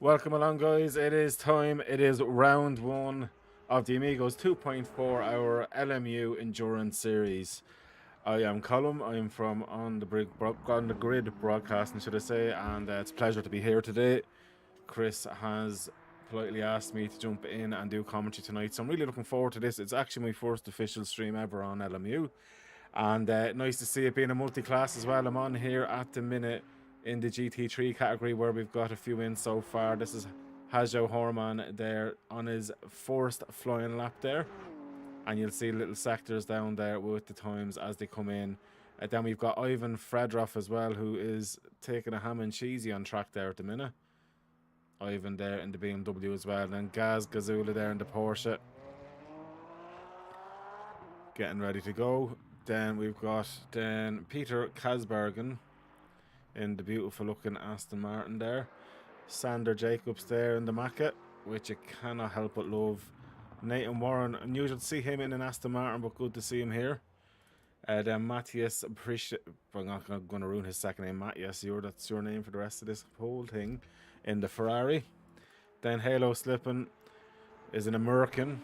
Welcome along, guys. It is time. It is round one of the Amigos 2.4 hour LMU Endurance Series. I am Colum. I'm from on the grid broadcasting, should I say, and it's a pleasure to be here today. Chris has politely asked me to jump in and do commentary tonight, so I'm really looking forward to this. It's actually my first official stream ever on LMU, and nice to see it being a multi-class as well. I'm on here at the minute in the GT3 category where we've got a few in so far. This is Hajo Horman there on his first flying lap there, and you'll see little sectors down there with the times as they come in. Then we've got Ivan Fredroff as well, who is taking a ham and cheesy on track there at the minute. Ivan there in the BMW as well, and then Gaz Gazula there in the Porsche getting ready to go. Then we've got Peter Kasbergen in the beautiful looking Aston Martin there. Sander Jacobs there in the Macca, which I cannot help but love. Nathan Warren, unusual to see him in an Aston Martin, but good to see him here. Then Matthias I'm not going to ruin his second name, Matthias. That's your name for the rest of this whole thing. In the Ferrari. Then Halo Slippin is an American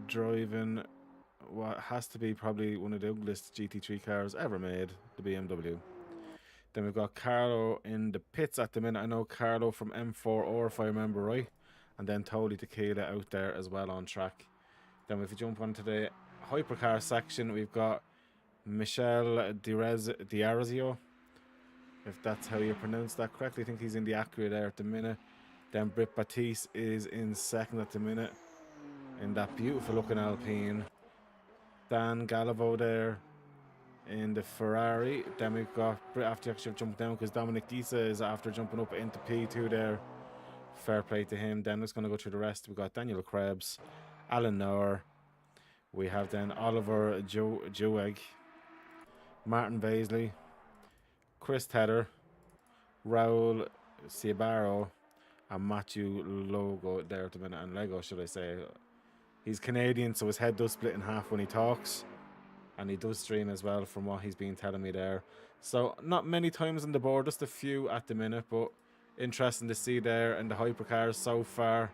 driving what has to be probably one of the ugliest GT3 cars ever made, the BMW. Then we've got Carlo in the pits at the minute. I know Carlo from M4, if I remember right. And then Tony Tequila out there as well on track. Then if we jump onto the hypercar section, we've got Michel Diarazio, if that's how you pronounce that correctly. I think he's in the Acura there at the minute. Then Britt Batiste is in second at the minute in that beautiful looking Alpine. Dan Gallivo there in the Ferrari. Then we've got Britt after actually jumped down because Dominic Gisa is after jumping up into P2 there. Fair play to him. Then it's going to go through the rest. We've got Daniel Krebs, Alan Noor. We have then Oliver Jeweg, Martin Baisley, Chris Tedder, Raul Ciabaro, and Matthew Logo there at the minute. And Lego, should I say. He's Canadian, so his head does split in half when he talks. And he does stream as well, from what he's been telling me there. So not many times on the board, just a few at the minute, but interesting to see there in the hypercars so far.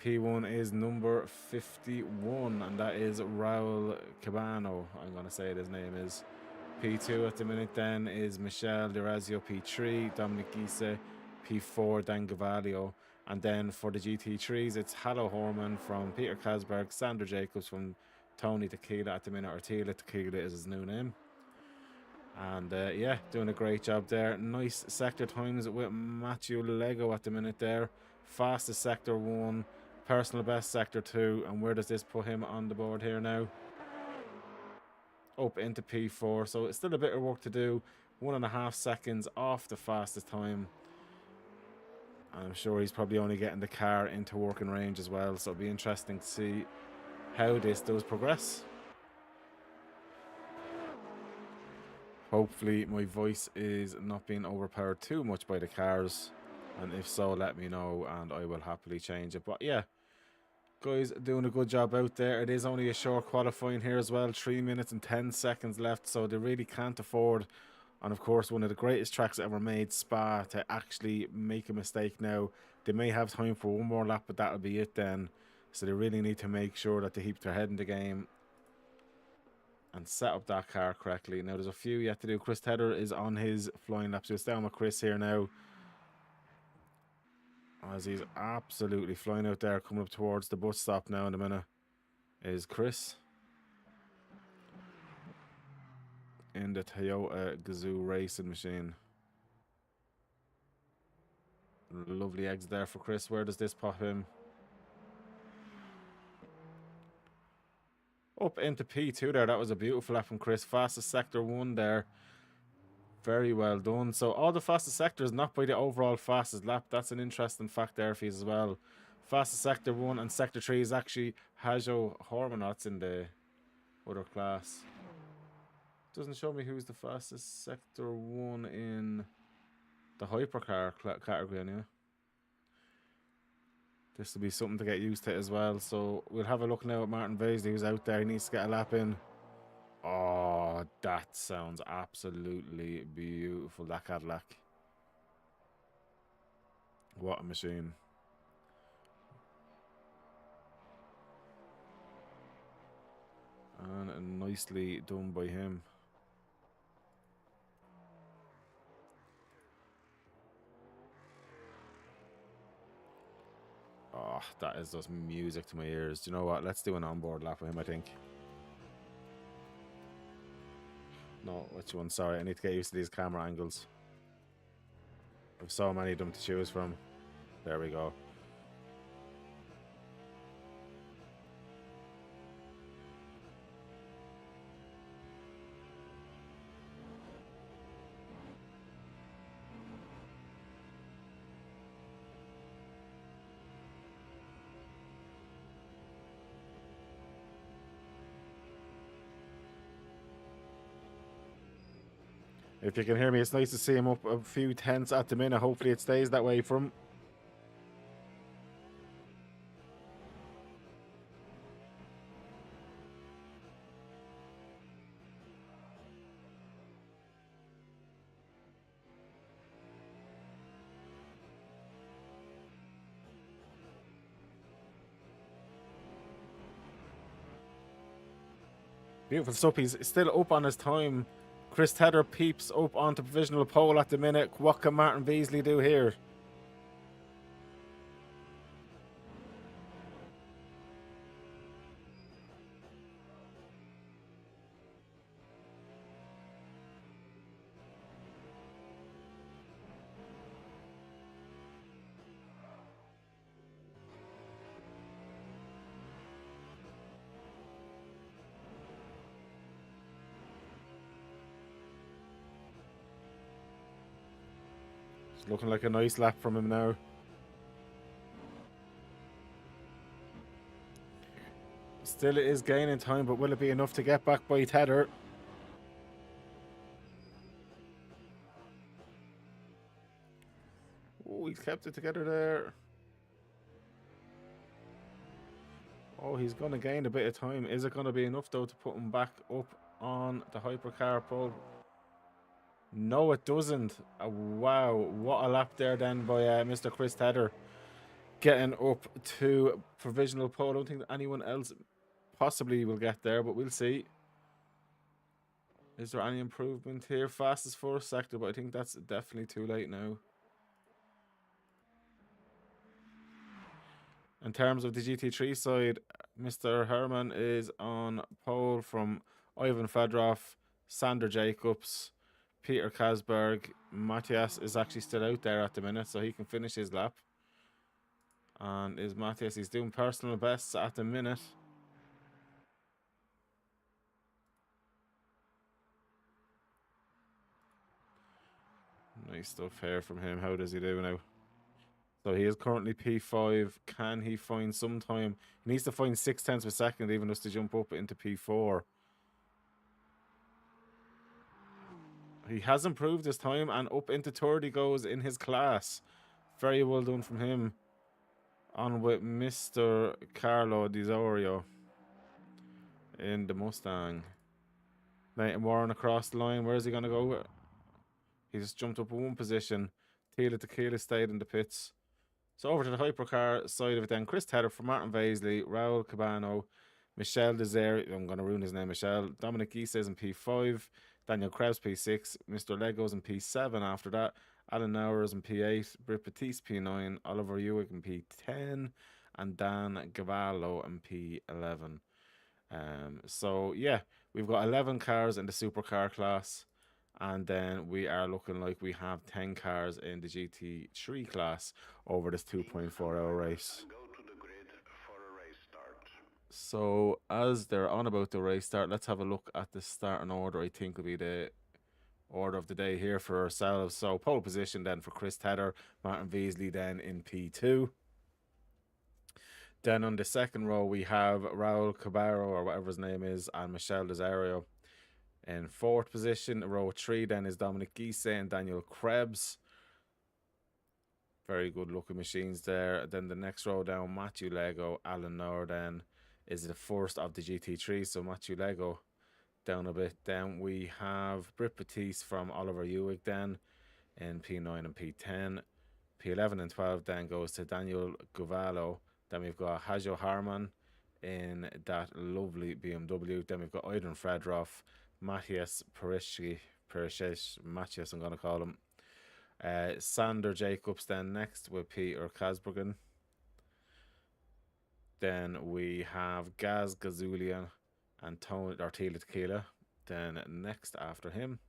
P1 is number 51, and that is Raul Cabano. I'm going to say his name is. P2 at the minute then is Michel Durazio, P3, Dominic Gise, P4, Dan Gavalio. And then for the GT3s, it's Hallo Horman from Peter Kasberg, Sander Jacobs from Tony Tequila at the minute, or Tila Tequila is his new name. And yeah, doing a great job there. Nice sector times with Matthew Lego at the minute there. Fastest sector 1, personal best sector 2. And where does this put him on the board here now? Up into P4. So it's still a bit of work to do. 1.5 seconds off the fastest time. I'm sure he's probably only getting the car into working range as well. So it'll be interesting to see how this does progress. Hopefully my voice is not being overpowered too much by the cars, and if so, let me know and I will happily change it. But yeah, guys, doing a good job out there. It is only a short qualifying here as well, 3 minutes and 10 seconds left, so they really can't afford, and of course one of the greatest tracks ever made, Spa, to actually make a mistake now. They may have time for one more lap, but that'll be it then. So they really need to make sure that they keep their head in the game and set up that car correctly. Now, there's a few yet to do. Chris Tedder is on his flying lap. So it's down with Chris here now, as he's absolutely flying out there, coming up towards the bus stop now in a minute, is Chris in the Toyota Gazoo racing machine. Lovely exit there for Chris. Where does this pop him? Up into P2 there. That was a beautiful lap from Chris. Fastest sector 1 there. Very well done. So all the fastest sectors, not by the overall fastest lap. That's an interesting fact there for you as well. Fastest sector 1 and sector 3 is actually Hajo Hormanot's in the other class. Doesn't show me who's the fastest sector 1 in the hypercar category anyway. This will be something to get used to as well. So we'll have a look now at Martin Baisley, who's out there. He needs to get a lap in. Oh, that sounds absolutely beautiful, that Cadillac. What a machine. And nicely done by him. Oh, that is just music to my ears. Do you know what? Let's do an onboard lap with him, I think. No, which one? Sorry, I need to get used to these camera angles. I've so many of them to choose from. There we go. If you can hear me, it's nice to see him up a few tenths at the minute. Hopefully it stays that way for him. Beautiful stuff. He's still up on his time. Chris Tedder peeps up onto provisional pole at the minute. What can Martin Beasley do here? It's looking like a nice lap from him now. Still it is gaining time, but will it be enough to get back by Tedder? Oh, he's kept it together there. Oh, he's going to gain a bit of time. Is it going to be enough, though, to put him back up on the hypercar pole? No, it doesn't. Wow, what a lap there then by Mr. Chris Tedder. Getting up to provisional pole. I don't think that anyone else possibly will get there, but we'll see. Is there any improvement here? Fastest first sector, but I think that's definitely too late now. In terms of the GT3 side, Mr. Herman is on pole from Ivan Fedorov, Sander Jacobs, Peter Kasberg. Matthias is actually still out there at the minute, so he can finish his lap. And is Matthias, he's doing personal bests at the minute. Nice stuff here from him. How does he do now? So he is currently P5. Can he find some time? He needs to find 0.6 of a second even just to jump up into P4. He has improved his time and up into third he goes in his class. Very well done from him. On with Mr. Carlo Di Zorio in the Mustang. Nathan Warren across the line. Where is he going to go? He just jumped up one position. Tila Tequila stayed in the pits. So over to the hypercar side of it then. Chris Tedder for Martin Vaisley, Raul Cabano, Michel Desert. I'm going to ruin his name, Michel. Dominic Guises in P5. Daniel Krebs P6. Mr. Legos in P7 after that. Alan Nowers in P8. Britt Batiste P9. Oliver Ewig in P10. And Dan Gavallo in P11. So, yeah, we've got 11 cars in the supercar class. And then we are looking like we have 10 cars in the GT3 class over this 2.4-hour race. So as they're on about the race start, let's have a look at the starting order. I think will be the order of the day here for ourselves. So pole position then for Chris Tedder, Martin Beasley then in P2. Then on the second row we have Raul Cabaro or whatever his name is and Michel Desario. In fourth position, row 3 then is Dominic Guise and Daniel Krebs. Very good looking machines there. Then the next row down, Matthew Lego, Alan Noor then is the first of the GT3. So Matthew Lego down a bit. Then we have Britt Batiste from Oliver Ewig then in P9 and P10. P11 and 12 then goes to Daniel Guvallo. Then we've got Hajo Harman in that lovely BMW. Then we've got Aydin Fredrov, Matthias Matthias, I'm going to call him. Sander Jacobs then next with Peter Kasbergen. Then we have Gaz Gazulian and Tony Artila Tequila. Then next after him.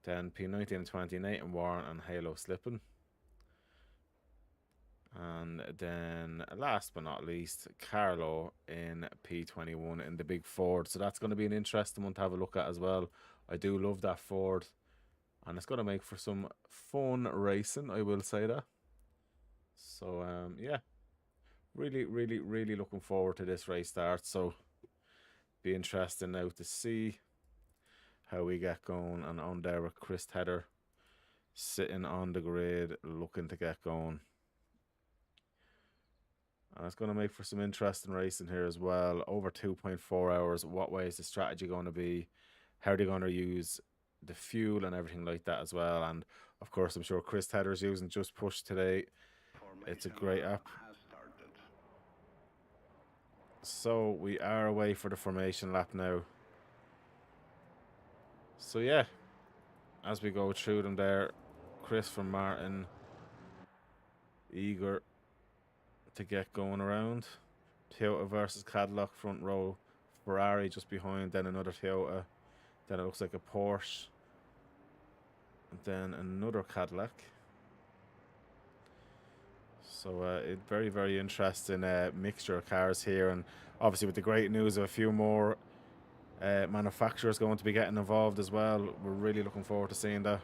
Then P19 and 20, Nathan Warren and Halo Slippin. And then last but not least, Carlo in P21 in the big Ford. So that's going to be an interesting one to have a look at as well. I do love that Ford. And it's going to make for some fun racing, I will say that. So, yeah. Really, really, really looking forward to this race start. So, be interesting now to see how we get going. And on there with Chris Tedder sitting on the grid looking to get going. And it's going to make for some interesting racing here as well. Over 2.4 hours. What way is the strategy going to be? How are they going to use the fuel and everything like that as well? And of course, I'm sure Chris Tedder is using Just Push today. It's a great app. So we are away for the formation lap now. So yeah, as we go through them there, Chris from Martin, eager to get going around. Toyota versus Cadillac front row. Ferrari just behind, then another Toyota. Then it looks like a Porsche. Then another Cadillac. So it's very, very interesting mixture of cars here. And obviously with the great news of a few more manufacturers going to be getting involved as well. We're really looking forward to seeing that.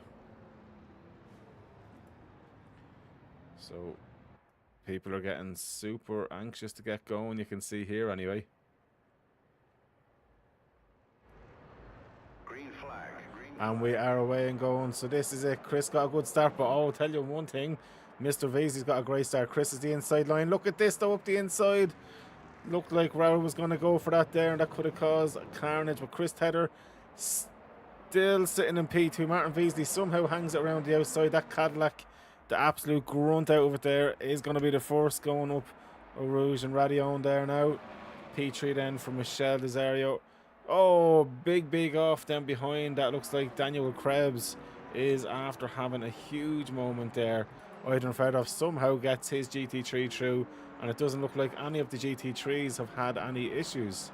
So people are getting super anxious to get going. You can see here anyway. Green flag. And we are away and going. So this is it. Chris got a good start, but I'll tell you one thing. Mr. Veazey's got a great start. Chris is the inside line. Look at this though, up the inside. Looked like Raul was going to go for that there, and that could have caused carnage. But Chris Tedder still sitting in P2. Martin Veazey somehow hangs it around the outside. That Cadillac, the absolute grunt out of it there, is going to be the first going up. Rouge and Radion there now. P3 then from Michel Desario. Oh, big off then behind. That looks like Daniel Krebs is after having a huge moment there. Aydin Fredov somehow gets his GT3 through, and it doesn't look like any of the GT3s have had any issues.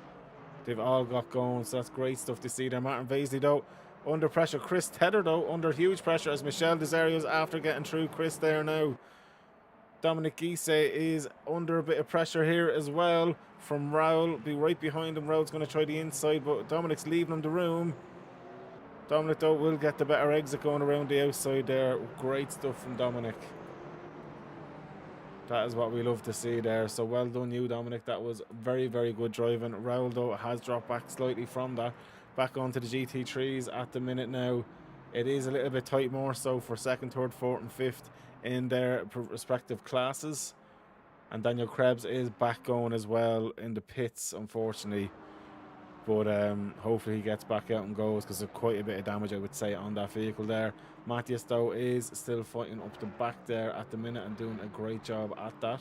They've all got going, so that's great stuff to see there. Martin Veazey though under pressure. Chris Tedder though under huge pressure as Michel Desario's after getting through Chris there now. Dominic Guise is under a bit of pressure here as well from Raul. Be right behind him. Raul's going to try the inside, but Dominic's leaving him the room. Dominic though will get the better exit going around the outside there. Great stuff from Dominic. That is what we love to see there. So well done you, Dominic. That was very, very good driving. Raul though has dropped back slightly from that. Back onto the GT3s at the minute now. It is a little bit tight more so for second, third, fourth and fifth in their respective classes. And Daniel Krebs is back going as well in the pits, unfortunately. But hopefully he gets back out and goes, because there's quite a bit of damage, I would say, on that vehicle there. Matthias, though, is still fighting up the back there at the minute and doing a great job at that.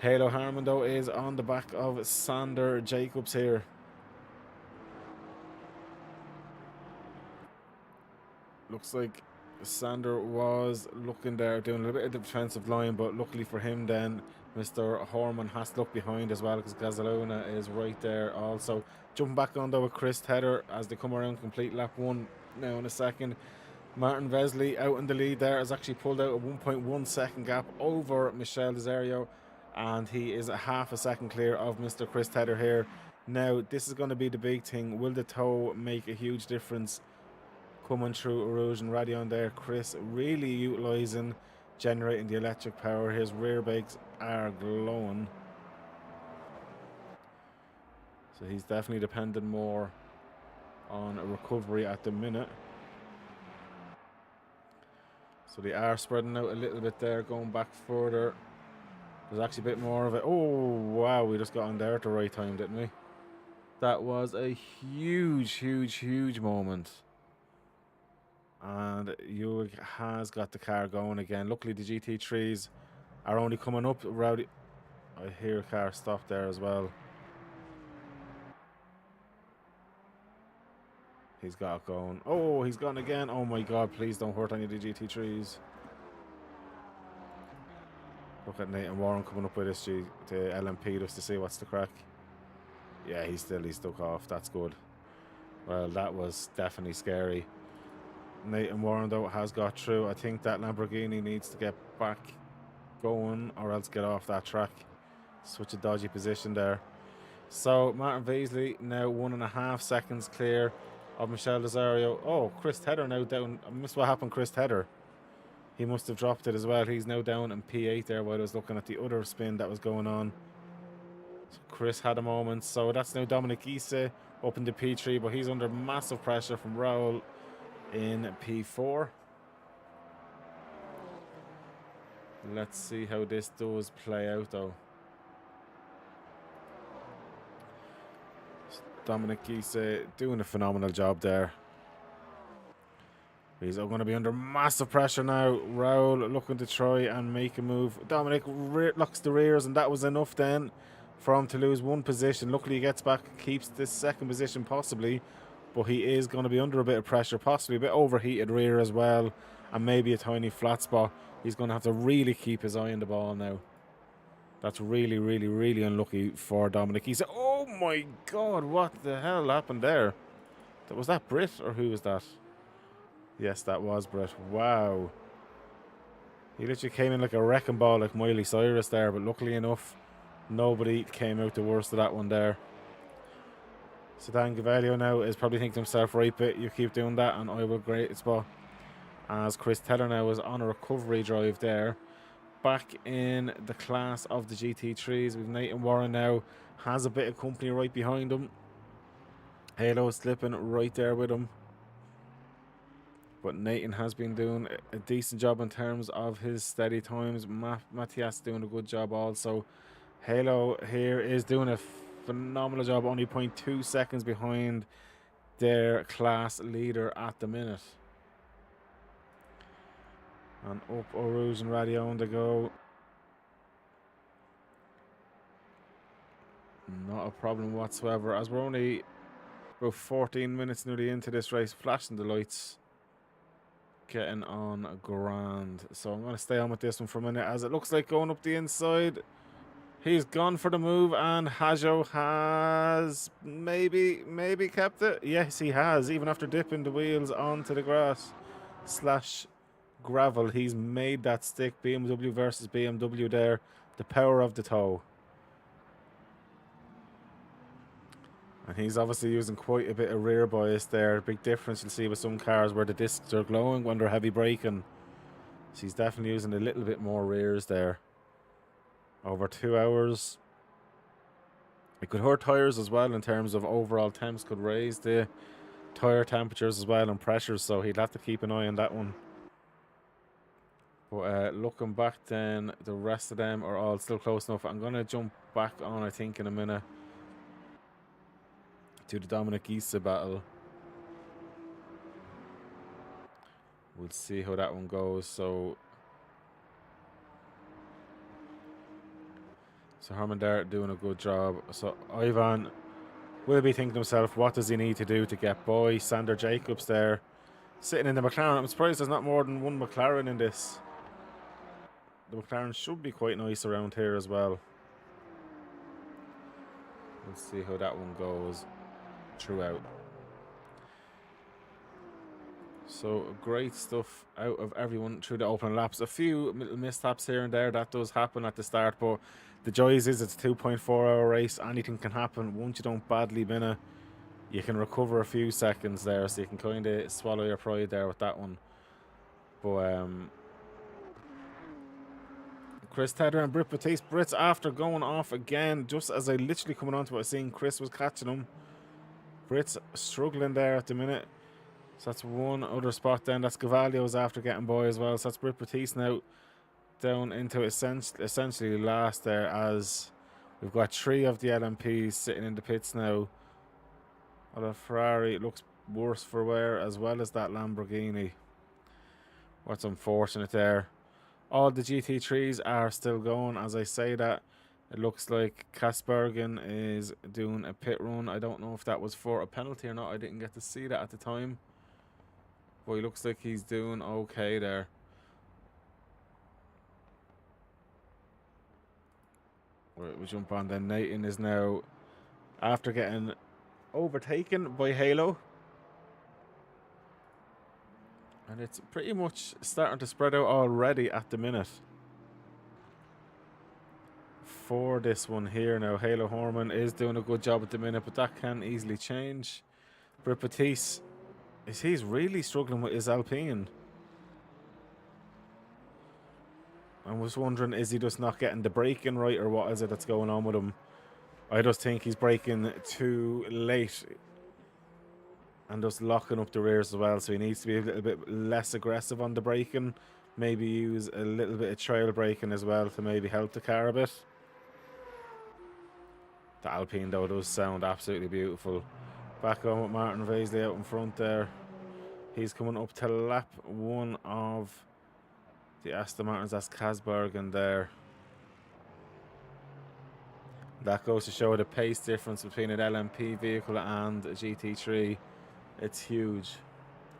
Halo Harman, though, is on the back of Sander Jacobs here. Looks like Sander was looking there, doing a little bit of the defensive line, but luckily for him then, Mr. Horman has to look behind as well, because Gazzalona is right there also. Jumping back on though with Chris Tedder as they come around complete lap one now in a second. Martin Vesley out in the lead there has actually pulled out a 1.1 second gap over Michel Desario, and he is a half a second clear of Mr. Chris Tedder here. Now this is going to be the big thing. Will the tow make a huge difference coming through Rouge and Radion there? Chris really utilising, generating the electric power. His rear brakes are glowing. So he's definitely dependent more on a recovery at the minute. So they are spreading out a little bit there, going back further. There's actually a bit more of it. Oh, wow, we just got on there at the right time, didn't we? That was a huge moment. And Ewig has got the car going again. Luckily, the GT3s are only coming up. Rowdy, I hear a car stop there as well. He's got it going. Oh, he's gone again. Oh my God, please don't hurt any of the GT3s. Look at Nathan Warren coming up with this the LMP just to see what's the crack. Yeah, he's stuck off. That's good. Well, that was definitely scary. Nathan Warren, though, has got through. I think that Lamborghini needs to get back going or else get off that track. Such a dodgy position there. So, Martin Veasley now 1.5 seconds clear of Michel Lazario. Oh, Chris Tedder now down. I missed what happened, Chris Tedder. He must have dropped it as well. He's now down in P8 there while I was looking at the other spin that was going on. So Chris had a moment. So that's now Dominic Issa up in the P3, but he's under massive pressure from Raul in P4. Let's see how this does play out, though. Dominic Issa doing a phenomenal job there. He's going to be under massive pressure now. Raul looking to try and make a move. Dominic locks the rears, and that was enough then for him to lose one position. Luckily, he gets back, keeps this second position possibly, but he is going to be under a bit of pressure, possibly a bit overheated rear as well, and maybe a tiny flat spot. He's going to have to really keep his eye on the ball now. That's really, really, really unlucky for Dominic. He said, "Oh my God, what the hell happened there? Was that Britt or who was that?" Yes, that was Britt. Wow. He literally came in like a wrecking ball like Miley Cyrus there, but luckily enough, nobody came out the worst of that one there. So Dan Gavelio now is probably thinking to himself, right, bit, you keep doing that and I will great spot. As Chris Teller now is on a recovery drive there. Back in the class of the GT3s, we've Nathan Warren now, has a bit of company right behind him. Halo slipping right there with him. But Nathan has been doing a decent job in terms of his steady times. Matthias doing a good job also. Halo here is doing a phenomenal job, only 0.2 seconds behind their class leader at the minute. And up Eau Rouge and Radion to go. Not a problem whatsoever, as we're only about 14 minutes nearly into this race. Flashing the lights. Getting on grand. So I'm going to stay on with this one for a minute, as it looks like going up the inside. He's gone for the move, and Hajo has maybe kept it. Yes, he has. Even after dipping the wheels onto the grass / gravel, he's made that stick. BMW versus BMW there. The power of the toe. And he's obviously using quite a bit of rear bias there. Big difference you'll see with some cars where the discs are glowing when they're heavy braking. So he's definitely using a little bit more rears there. Over 2 hours. It could hurt tyres as well in terms of overall temps. Could raise the tyre temperatures as well and pressures. So he'd have to keep an eye on that one. But looking back then, the rest of them are all still close enough. I'm going to jump back on, I think, in a minute to the Dominic Issa battle. We'll see how that one goes. So Herman Dart doing a good job. So Ivan will be thinking to himself, what does he need to do to get by? Sander Jacobs there sitting in the McLaren. I'm surprised there's not more than one McLaren in this. The McLaren should be quite nice around here as well. We'll see how that one goes throughout. So great stuff out of everyone through the opening laps. A few little mishaps here and there, that does happen at the start, but the joys is it's a 2.4 hour race. Anything can happen. Once you don't badly bin it, you can recover a few seconds there, so you can kind of swallow your pride there with that one. But Chris Tedder and Britt Batiste. Britt's after going off again, just as I literally coming onto it, I was seeing Chris was catching him. Britt's struggling there at the minute. So that's one other spot then. That's Gavalio's after getting by as well. So that's Britt Batiste now down into essentially last there, as we've got 3 of the LMPs sitting in the pits now. Well, the Ferrari looks worse for wear, as well as that Lamborghini. What's unfortunate there. All the GT3s are still going. As I say that, it looks like Kasbergen is doing a pit run. I don't know if that was for a penalty or not. I didn't get to see that at the time. But he looks like he's doing okay there. Right, we jump on then. Nathan is now, after getting overtaken by Halo. And it's pretty much starting to spread out already at the minute. For this one here now, Halo Horman is doing a good job at the minute, but that can easily change. Britt Batiste, he's really struggling with his Alpine. I was wondering, is he just not getting the braking right, or what is it that's going on with him? I just think he's braking too late and just locking up the rears as well, so he needs to be a little bit less aggressive on the braking. Maybe use a little bit of trail braking as well to maybe help the car a bit. The Alpine though does sound absolutely beautiful. Back on with Martin Vaisley out in front there. He's coming up to lap 1 of the Aston Martins. That's Kasbergen there. That goes to show the pace difference between an LMP vehicle and a GT3. It's huge.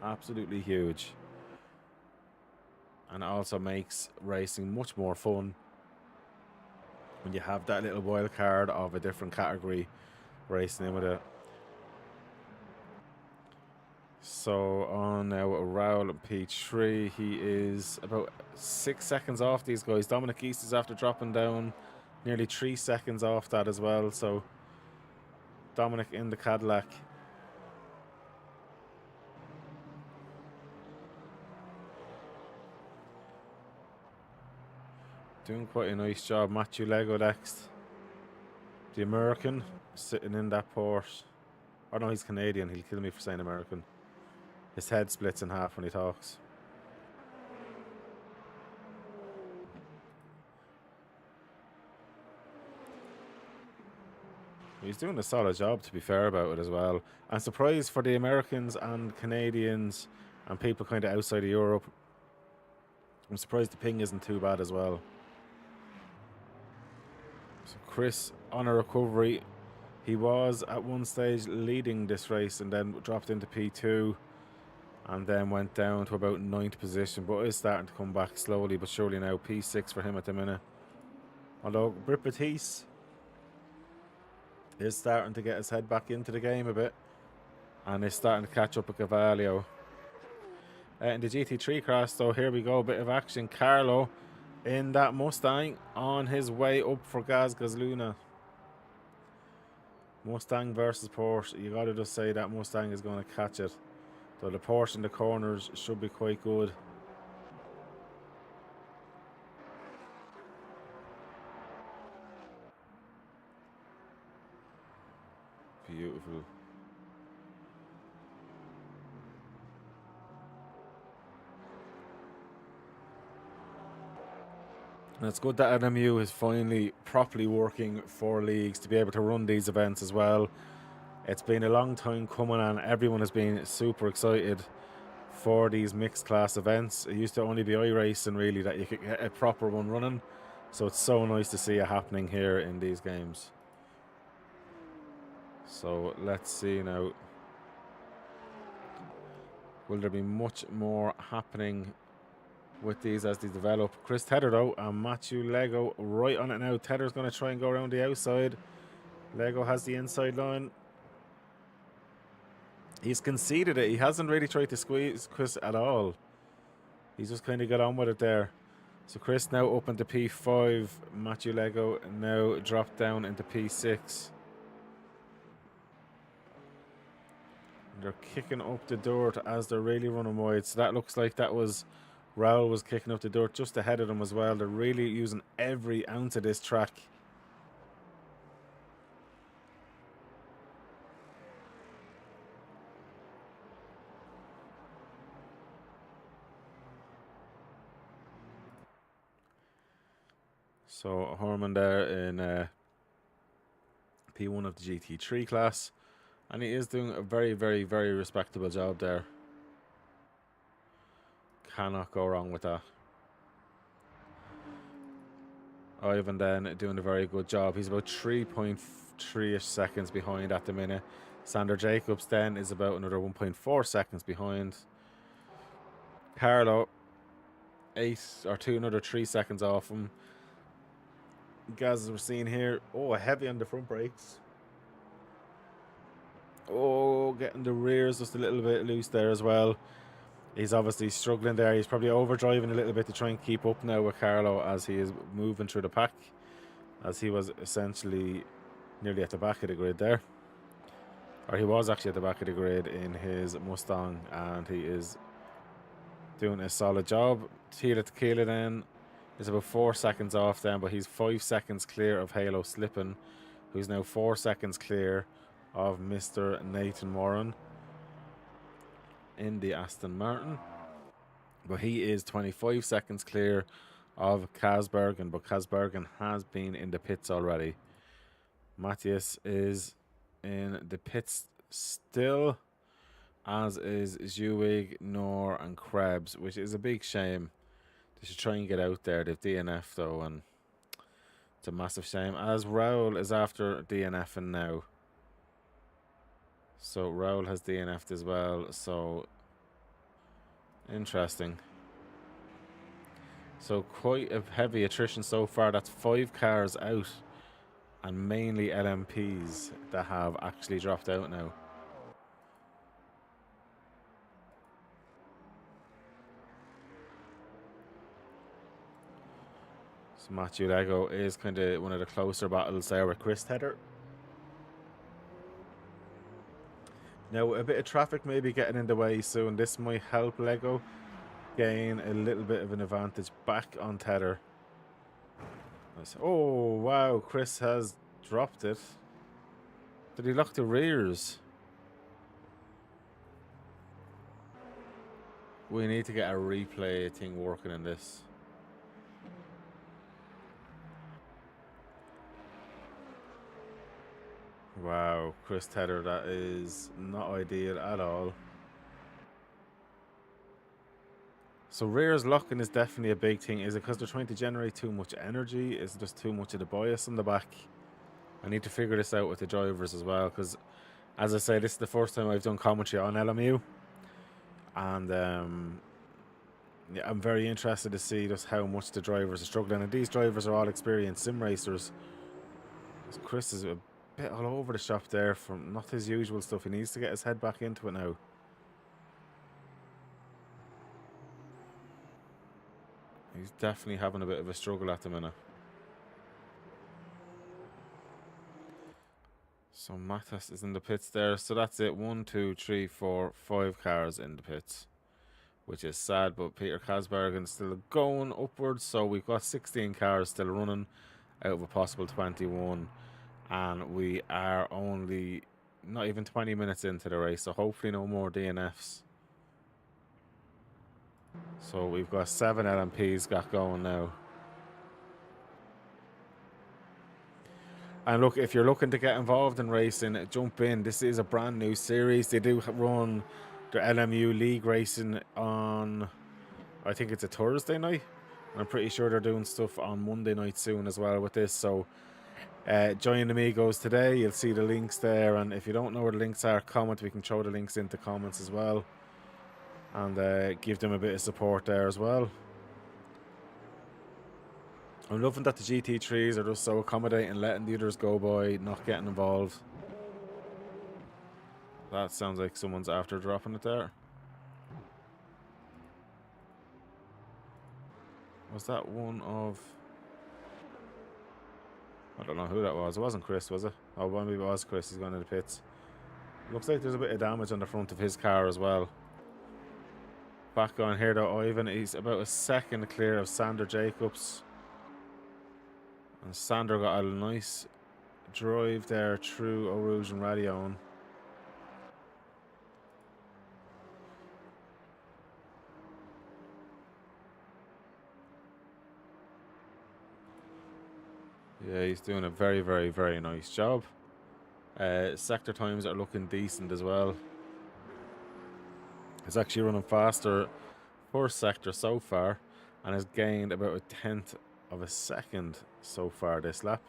Absolutely huge. And it also makes racing much more fun when you have that little wild card of a different category racing in with it. So on now Raul P3, he is about 6 seconds off these guys. Dominic East is after dropping down nearly 3 seconds off that as well. So Dominic in the Cadillac. Doing quite a nice job. Matthew Lego next. The American sitting in that Porsche. Oh no, he's Canadian. He'll kill me for saying American. His head splits in half when he talks. He's doing a solid job, to be fair about it as well. I'm surprised for the Americans and Canadians and people kind of outside of Europe. I'm surprised the ping isn't too bad as well. So Chris on a recovery. He was at one stage leading this race and then dropped into P2 and then went down to about 9th position, but is starting to come back slowly but surely now. P6 for him at the minute. Although Britt Batiste is starting to get his head back into the game a bit and is starting to catch up with Cavallo. In the GT3 class, so here we go, a bit of action. Carlo in that Mustang on his way up for Gaz Gazluna. Mustang versus Porsche. You gotta just say that Mustang is going to catch it. So the Porsche in the corners should be quite good. Beautiful. And it's good that LMU is finally properly working for leagues to be able to run these events as well. It's been a long time coming and everyone has been super excited for these mixed class events. It used to only be iRacing really that you could get a proper one running. So it's so nice to see it happening here in these games. So let's see now. Will there be much more happening with these as they develop? Chris Tedder though and Matthew Lego right on it now. Tedder's going to try and go around the outside. Lego has the inside line. He's conceded it. He hasn't really tried to squeeze Chris at all. He's just kind of got on with it there. So Chris now up into P5. Matthew Lego now dropped down into P6. They're kicking up the dirt as they're really running wide. So that looks like that was Raul was kicking up the dirt just ahead of them as well. They're really using every ounce of this track. So Horman there in P1 of the GT3 class. And he is doing a very, very, very respectable job there. Cannot go wrong with that. Ivan then doing a very good job. He's about 3.3-ish seconds behind at the minute. Sander Jacobs then is about another 1.4 seconds behind. Carlo, another 3 seconds off him. Guys, as we're seeing here, heavy on the front brakes. Getting the rears just a little bit loose there as well. He's obviously struggling there. He's probably overdriving a little bit to try and keep up now with Carlo as he is moving through the pack, as he was essentially nearly at the back of the grid there. Or he was actually at the back of the grid in his Mustang, and he is doing a solid job. Tila Tequila then is about 4 seconds off then, but he's 5 seconds clear of Halo Slippin, who's now 4 seconds clear of Mr. Nathan Warren in the Aston Martin. But he is 25 seconds clear of Kasbergen, but Kasbergen has been in the pits already. Matthias is in the pits still, as is Zewig, Noor and Krebs, which is a big shame. They should try and get out there. They've DNF though, and it's a massive shame, as Raul is after DNFing now. So Raul has DNF'd as well, so interesting. So quite a heavy attrition so far. That's 5 cars out, and mainly LMPs that have actually dropped out now. So Matthew Lego is kind of one of the closer battles there with Chris Tedder. Now a bit of traffic may be getting in the way soon. This might help Lego gain a little bit of an advantage back on Tedder. Oh wow, Chris has dropped it. Did he lock the rears? We need to get a replay thing working in this. Wow, Chris Tedder, that is not ideal at all. So rears locking is definitely a big thing. Is it because they're trying to generate too much energy? Is it just too much of the bias on the back? I need to figure this out with the drivers as well, because as I say, this is the first time I've done commentary on LMU, and yeah, I'm very interested to see just how much the drivers are struggling. And these drivers are all experienced sim racers. So Chris is a bit all over the shop there from not his usual stuff. He needs to get his head back into it now. He's definitely having a bit of a struggle at the minute. So Matas is in the pits there. So that's it. 1, 2, 3, 4, 5 cars in the pits, which is sad. But Peter Kasbergen still going upwards. So we've got 16 cars still running out of a possible 21. And we are only not even 20 minutes into the race. So hopefully no more DNFs. So we've got 7 LMPs got going now. And look, if you're looking to get involved in racing, jump in. This is a brand new series. They do run their LMU League racing on, I think it's a Thursday night. I'm pretty sure they're doing stuff on Monday night soon as well with this. So join Amigos today. You'll see the links there. And if you don't know where the links are, comment. We can throw the links into comments as well. And give them a bit of support there as well. I'm loving that the GT3s are just so accommodating, letting the others go by, not getting involved. That sounds like someone's after dropping it there. Was that one of... I don't know who that was. It wasn't Chris, was it? Oh, well, maybe it was Chris. He's going to the pits. Looks like there's a bit of damage on the front of his car as well. Back on here though, Ivan, he's about a second clear of Sander Jacobs. And Sander got a nice drive there through Eau Rouge and Radion. Yeah, he's doing a very, very, very nice job. Sector times are looking decent as well. It's actually running faster first sector so far and has gained about a tenth of a second so far this lap.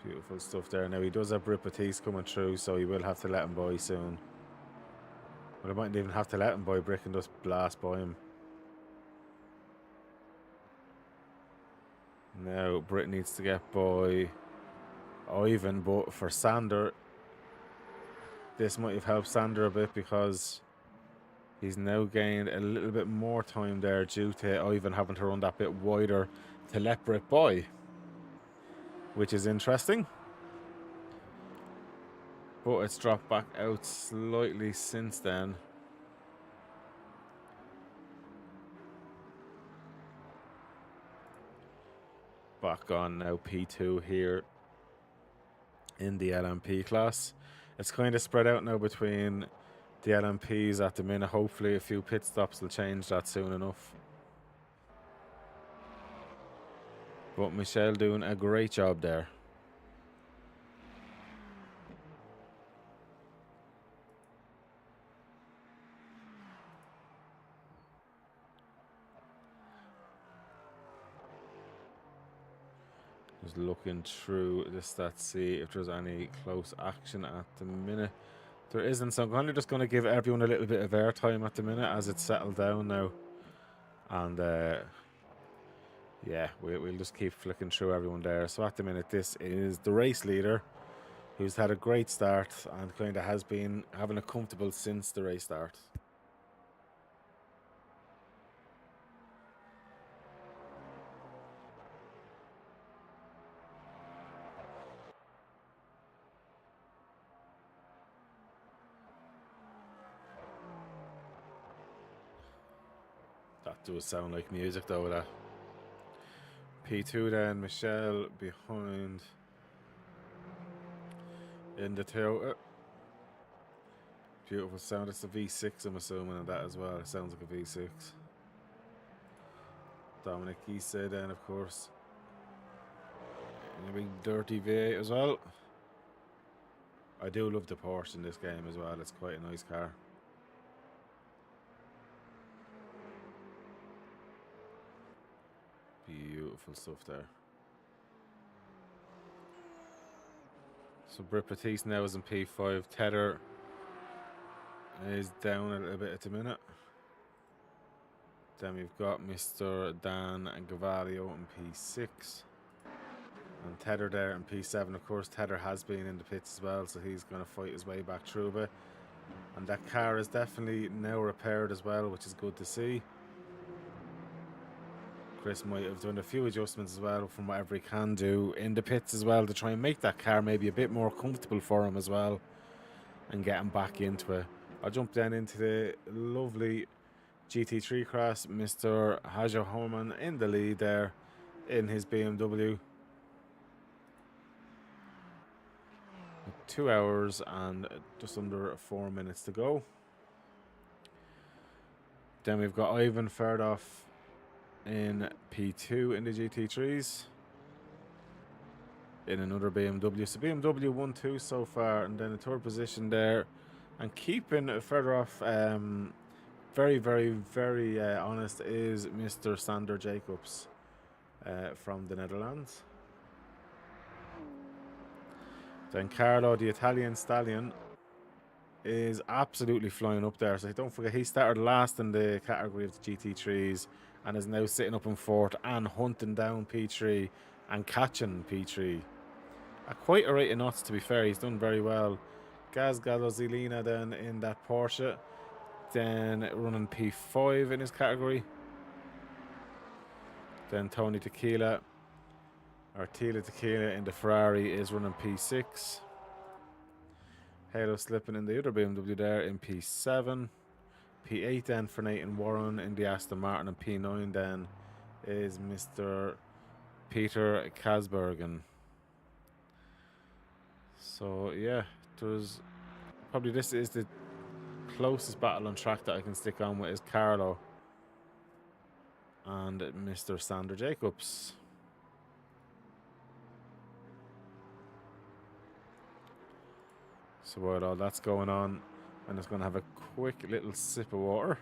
Beautiful stuff there. Now he does have Bripatis coming through, so he will have to let him by soon. But I mightn't even have to let him by. Brick and just blast by him. Now Britt needs to get by Ivan, but for Sander, this might have helped Sander a bit because he's now gained a little bit more time there due to Ivan having to run that bit wider to let Britt by, which is interesting. But it's dropped back out slightly since then. Back on now P2 here in the LMP class. It's kind of spread out now between the LMPs at the minute. Hopefully a few pit stops will change that soon enough. But Michelle doing a great job there. Just looking through the stats, see if there's any close action at the minute. There isn't, so I'm kind of just going to give everyone a little bit of airtime at the minute as it's settled down now. And yeah, we'll just keep flicking through everyone there. So at the minute, this is the race leader, who's had a great start and kind of has been having a comfortable since the race start. That does sound like music though, that. P2 then, Michelle behind in the Toyota. Beautiful sound. It's a V6, I'm assuming, and that as well. It sounds like a V6. Dominic Issa then, of course. And a big dirty V8 as well. I do love the Porsche in this game as well. It's quite a nice car. Beautiful stuff there. So Britt Batiste now is in P5. Tedder is down a little bit at the minute. Then we've got Mr. Dan Gavalio in P6. And Tedder there in P7. Of course, Tedder has been in the pits as well, so he's going to fight his way back through a bit. And that car is definitely now repaired as well, which is good to see. Chris might have done a few adjustments as well from whatever he can do in the pits as well to try and make that car maybe a bit more comfortable for him as well and get him back into it. I'll jump down into the lovely GT3 class. Mr. Hajo Horman in the lead there in his BMW. 2 hours and just under 4 minutes to go. Then we've got Ivan Ferdov in P2 in the GT3s in another BMW. So BMW 1-2 so far, and then the third position there, and keeping Ferdov very honest is Mr. Sander Jacobs from the Netherlands. Then Carlo, the Italian stallion, is absolutely flying up there. So don't forget, he started last in the category of the GT3s and is now sitting up in fourth and hunting down P3 and catching P3. At quite a rate of knots, to be fair. He's done very well. Gaz Galozilina then in that Porsche. Then running P5 in his category. Then Tony Tequila, or Tila Tequila in the Ferrari, is running P6. Halo slipping in the other BMW there in P7. P8 then for Nathan Warren in the Aston Martin, and P9 then is Mr. Peter Kasbergen. So yeah, there's probably, this is the closest battle on track that I can stick on with is Carlo and Mr. Sander Jacobs. So while all that's going on, I'm just going to have a quick little sip of water.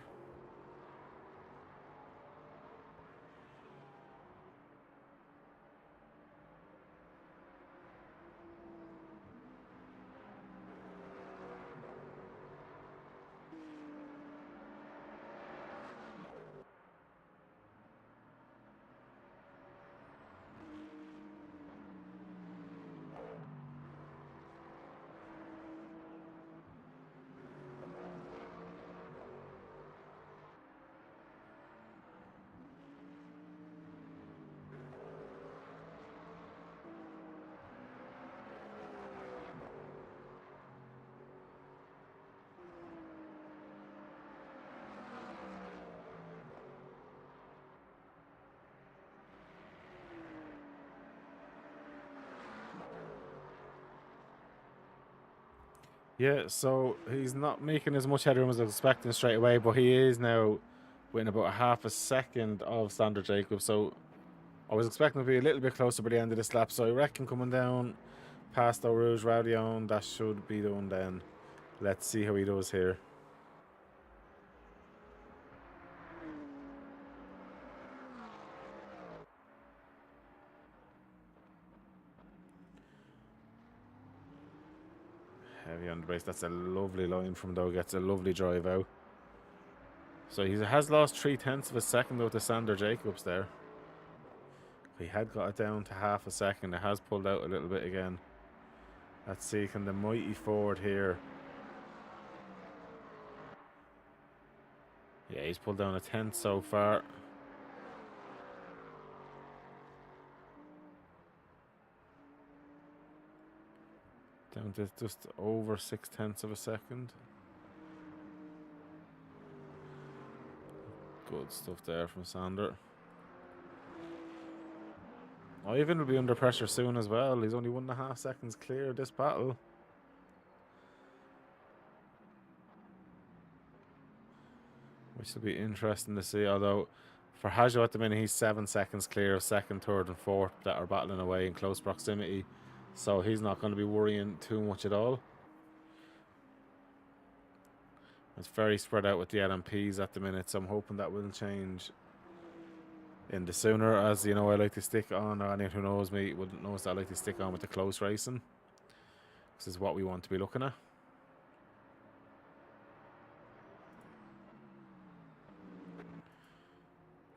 Yeah, so he's not making as much headroom as I was expecting straight away, but he is now within about a half a second of Sander Jacobs. So I was expecting to be a little bit closer by the end of this lap. So I reckon coming down past Eau Rouge Radion, that should be done then. Let's see how he does here. Heavy on the brakes. That's a lovely line from Doug. Gets a lovely drive out. So he has lost 3/10 of a second though to Sander Jacobs there. He had got it down to half a second. It has pulled out a little bit again. Let's see, can the mighty Ford here... Yeah, he's pulled down a 10th so far. Down to just over 6/10 of a second. Good stuff there from Sander. Ivan will be under pressure soon as well. He's only 1.5 seconds clear of this battle. Which will be interesting to see, although for Hajo at the minute he's 7 seconds clear of second, third and fourth that are battling away in close proximity. So he's not going to be worrying too much at all. It's very spread out with the LMPs at the minute, so I'm hoping that will change in the sooner. As you know, I like to stick on, or anyone who knows me would notice that I like to stick on with the close racing. This is what we want to be looking at.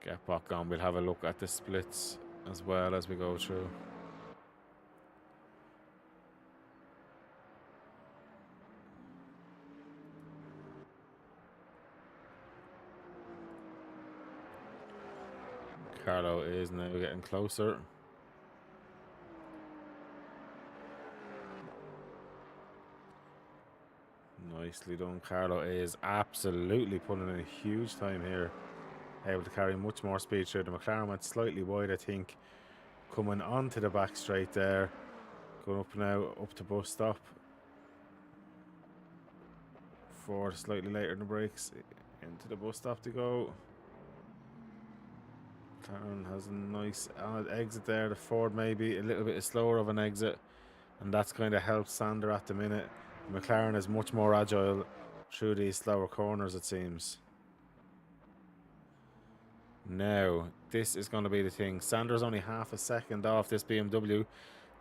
Get back on, we'll have a look at the splits as well as we go through. Carlo is now getting closer. Nicely done. Carlo is absolutely putting in a huge time here. Able to carry much more speed through. The McLaren went slightly wide, I think, coming onto the back straight there. Going up now, up to bus stop. Ford slightly later in the brakes. Into the bus stop to go. McLaren has a nice exit there. The Ford maybe a little bit slower of an exit, and that's kind of helped Sander at the minute. The McLaren is much more agile through these slower corners, it seems. Now, this is going to be the thing. Sander's only half a second off this BMW.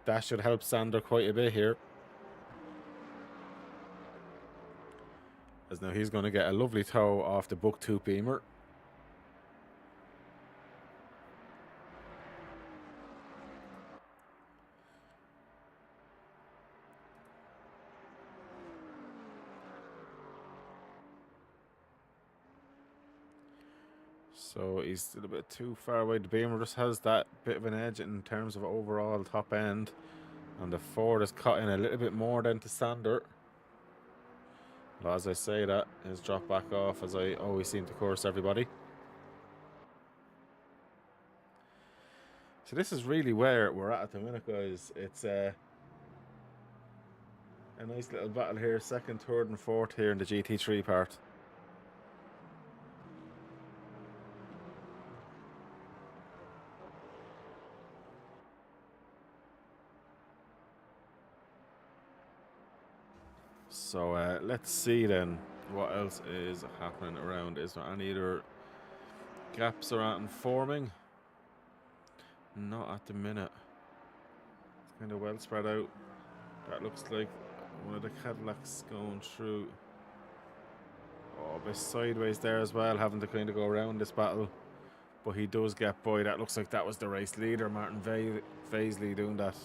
That should help Sander quite a bit here. As now he's going to get a lovely tow off the Buck 2 Beamer. So he's still a bit too far away. The Beamer just has that bit of an edge in terms of overall top end. And the Ford is caught in a little bit more than to Sander. Well, as I say that, his drop back off as I always seem to course everybody. So this is really where we're at the minute, guys. It's a nice little battle here. Second, third and fourth here in the GT3 part. So let's see then what else is happening around. Is there any other gaps around forming? Not at the minute. It's kind of well spread out. That looks like one of the Cadillacs going through. Oh, a bit sideways there as well, having to kind of go around this battle. But he does get by. That looks like that was the race leader, Martin Vaisley, doing that.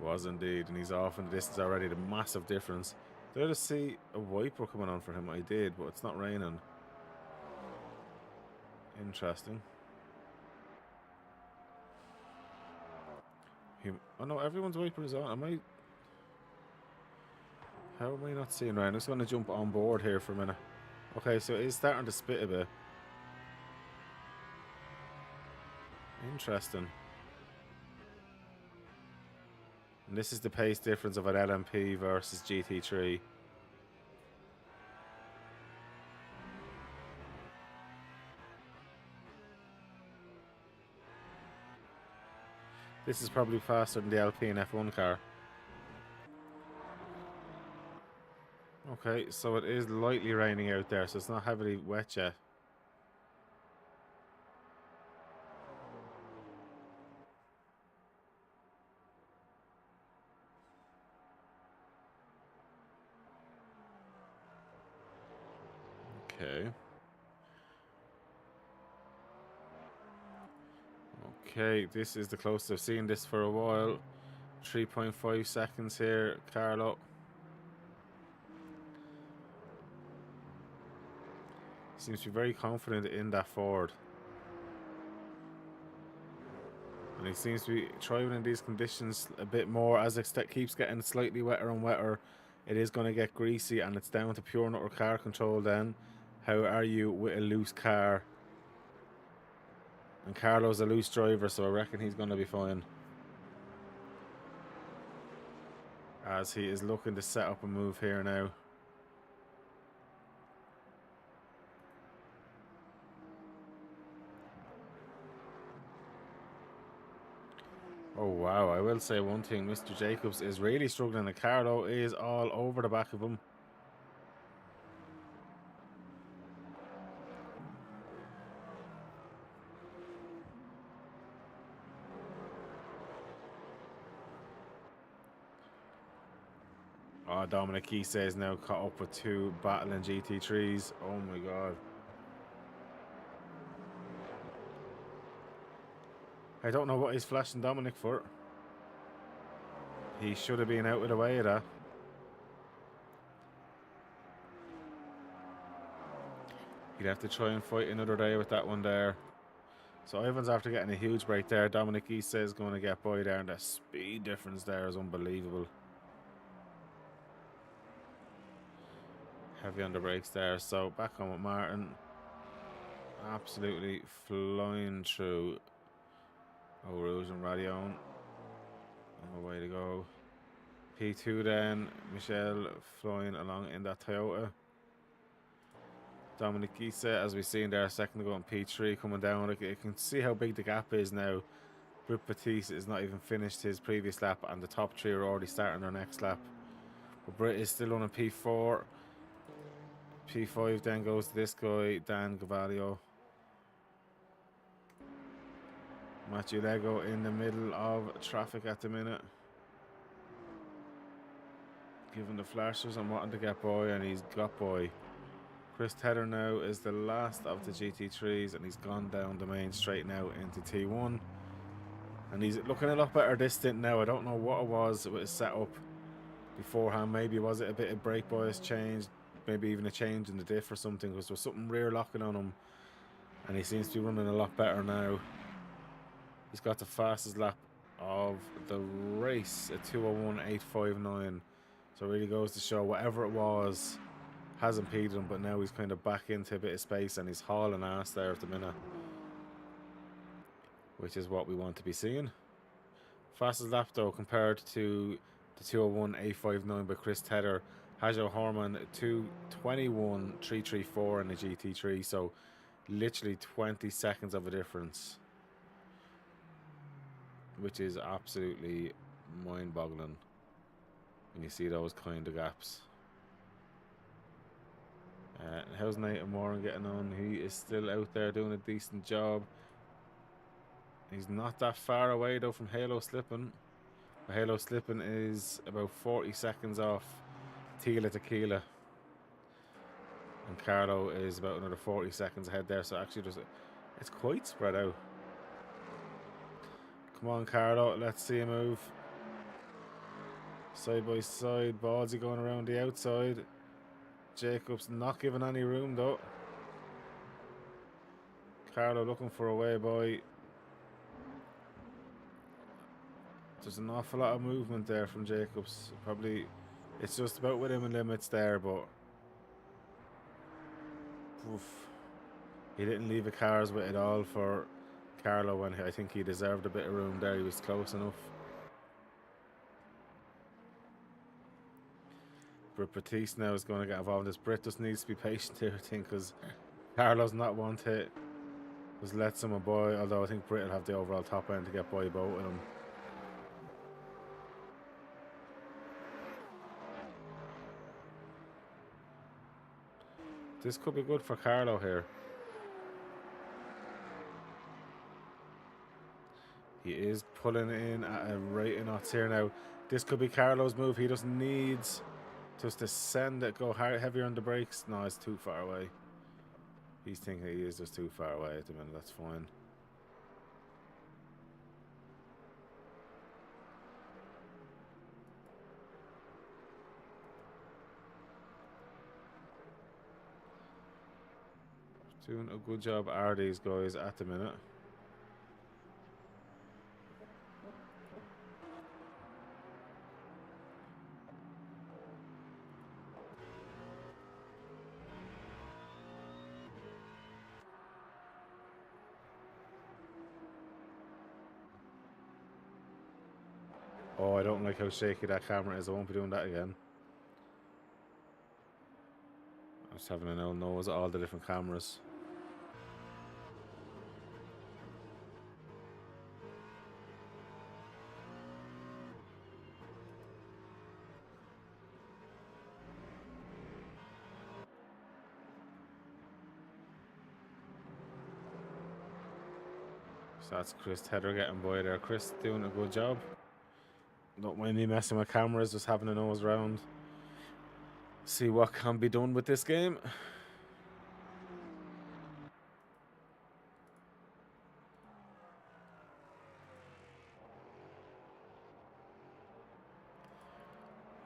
Was indeed, and he's off in the distance already. The massive difference. Did I just see a wiper coming on for him? I did, but it's not raining. Interesting. Oh no, everyone's wiper is on. How am I not seeing rain? I'm just going to jump on board here for a minute. Okay, so it is starting to spit a bit. Interesting. And this is the pace difference of an LMP versus GT3. This is probably faster than the Alpine F1 car. Okay, so it is lightly raining out there, so it's not heavily wet yet. Okay. Okay, this is the closest I've seen this for a while. 3.5 seconds here, Carlo. Seems to be very confident in that Ford. And he seems to be thriving in these conditions a bit more. As it keeps getting slightly wetter and wetter, it is going to get greasy, and it's down to pure nutter car control then. How are you with a loose car? And Carlo's a loose driver, so I reckon he's going to be fine. As he is looking to set up a move here now. Oh wow, I will say one thing, Mr. Jacobs is really struggling. The Carlo is all over the back of him. Oh, Dominic Kise is now caught up with two battling GT3s. Oh my god. I don't know what he's flashing Dominic for. He should have been out of the way of that. He'd have to try and fight another day with that one there. So Ivan's after getting a huge break there. Dominic Kise is going to get by there, and the speed difference there is unbelievable. Heavy on the brakes there. So back on with Martin. Absolutely flying through Eau Rouge and Radion. Oh, way to go. P2 then. Michel flying along in that Toyota. Dominic Kise, as we seen there a second ago, in P3 coming down. Like, you can see how big the gap is now. Britt Batiste is not even finished his previous lap, and the top three are already starting their next lap. But Britt is still on a P4. P5 then goes to this guy, Dan Gavalio. Matthew Lego in the middle of traffic at the minute. Giving the flashers and wanting to get by, and he's got by. Chris Tedder now is the last of the GT3s, and he's gone down the main straight now into T1. And he's looking a lot better distant now. I don't know what it was with his setup beforehand. Maybe was it a bit of brake bias change, maybe even a change in the diff or something, because there was something rear locking on him, and he seems to be running a lot better now. He's got the fastest lap of the race at 2:01.859. So it really goes to show whatever it was has impeded him, but now he's kind of back into a bit of space, and he's hauling ass there at the minute, which is what we want to be seeing. Fastest lap though compared to the 2:01.859 by Chris Tedder. Hajo Horman 2:21.334 in the GT3, so literally 20 seconds of a difference. which is absolutely mind-boggling when you see those kind of gaps. How's Nathan Moran getting on? He is still out there doing a decent job. He's not that far away though from Halo Slippin'. Halo Slippin' is about 40 seconds off Tila Tequila. And Carlo is about another 40 seconds ahead there, so actually it's quite spread out. Come on, Carlo, let's see him move. Side by side, Ballsy going around the outside. Jacobs not giving any room though. Carlo looking for a way by. There's an awful lot of movement there from Jacobs. Probably it's just about within limits there, but oof, he didn't leave the cars with it all for Carlo when I think he deserved a bit of room there. He was close enough. But Batiste now is going to get involved in this. Britt just needs to be patient here, I think, because Carlo's not one to just let someone by, although I think Britt will have the overall top end to get by both of them. This could be good for Carlo here. He is pulling in at a rate of knots here now. This could be Carlo's move. He just needs just to send it, go hard, heavier on the brakes. No, it's too far away. He's thinking he is just too far away at the minute. That's fine. Doing a good job are these guys at the minute. Oh, I don't like how shaky that camera is. I won't be doing that again. I'm just having an old nose at all the different cameras. So that's Chris Tedder getting by there. Chris doing a good job. Don't mind me messing with cameras, just having a nose round. See what can be done with this game.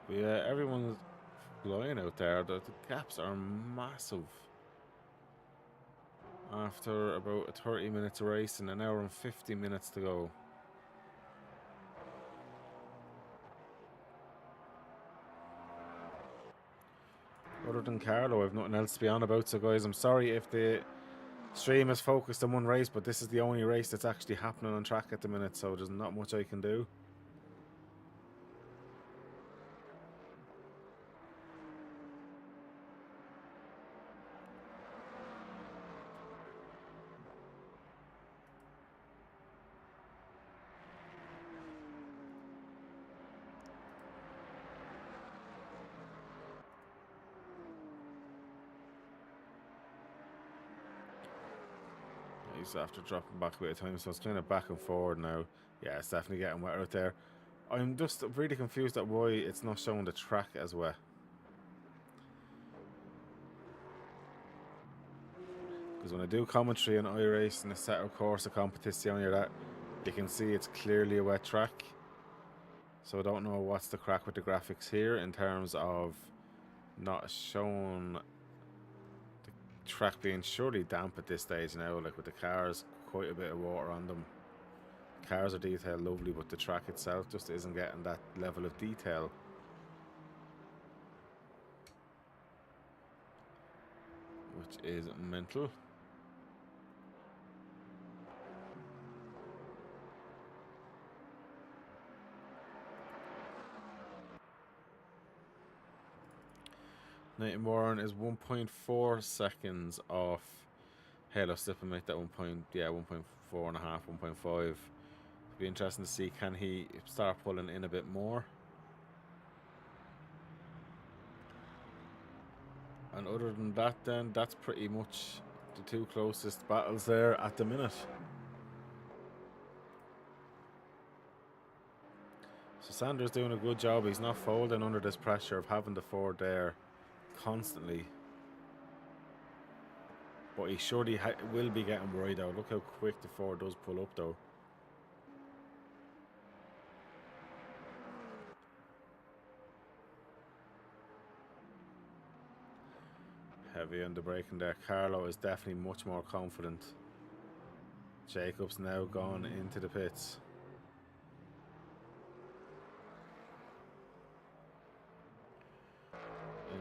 But yeah, everyone's flying out there. The gaps are massive. After about a 30 minutes race and an hour and 50 minutes to go. Other than Carlo, I've nothing else to be on about. So guys, I'm sorry if the stream is focused on one race, but this is the only race that's actually happening on track at the minute, so there's not much I can do. He's after dropping back a bit of time, so it's kind of back and forward now. Yeah, it's definitely getting wet out there. I'm just really confused at why it's not showing the track as wet. Because when I do commentary on iRace and a set of course of competizione, that you can see it's clearly a wet track. So I don't know what's the crack with the graphics here in terms of not showing the track being surely damp at this stage now, like with the cars, quite a bit of water on them. The cars are detailed lovely, but the track itself just isn't getting that level of detail. Which is mental. Nathan Warren is 1.4 seconds off Halo Slip and make that 1.4 and a half, 1.5. Be interesting to see, can he start pulling in a bit more. And other than that, then that's pretty much the two closest battles there at the minute. So Sanders doing a good job. He's not folding under this pressure of having the Ford there constantly. But he surely will be getting worried out. Look how quick the Ford does pull up though. Heavy on the braking there. Carlo is definitely much more confident. Jacobs now gone into the pits.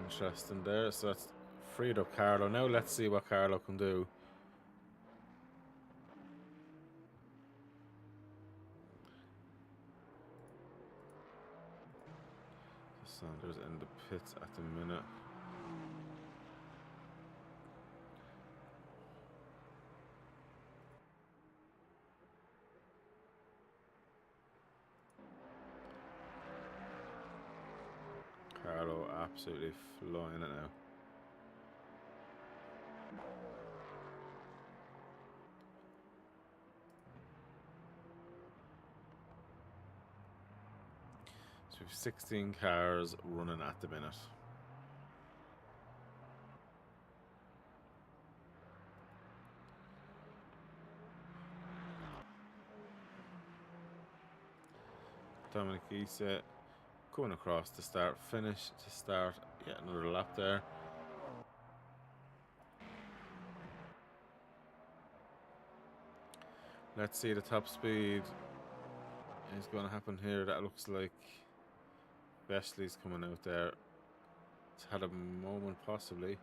Interesting there. So that's freed up Carlo. Now let's see what Carlo can do. Sanders in the pits at the minute. Carlo absolutely flying it now. So we have 16 cars running at the minute. Dominic Issa going across to start finish to start. Yeah, another lap there. Let's see the top speed is going to happen here. That looks like Vesely's coming out there. It's had a moment possibly.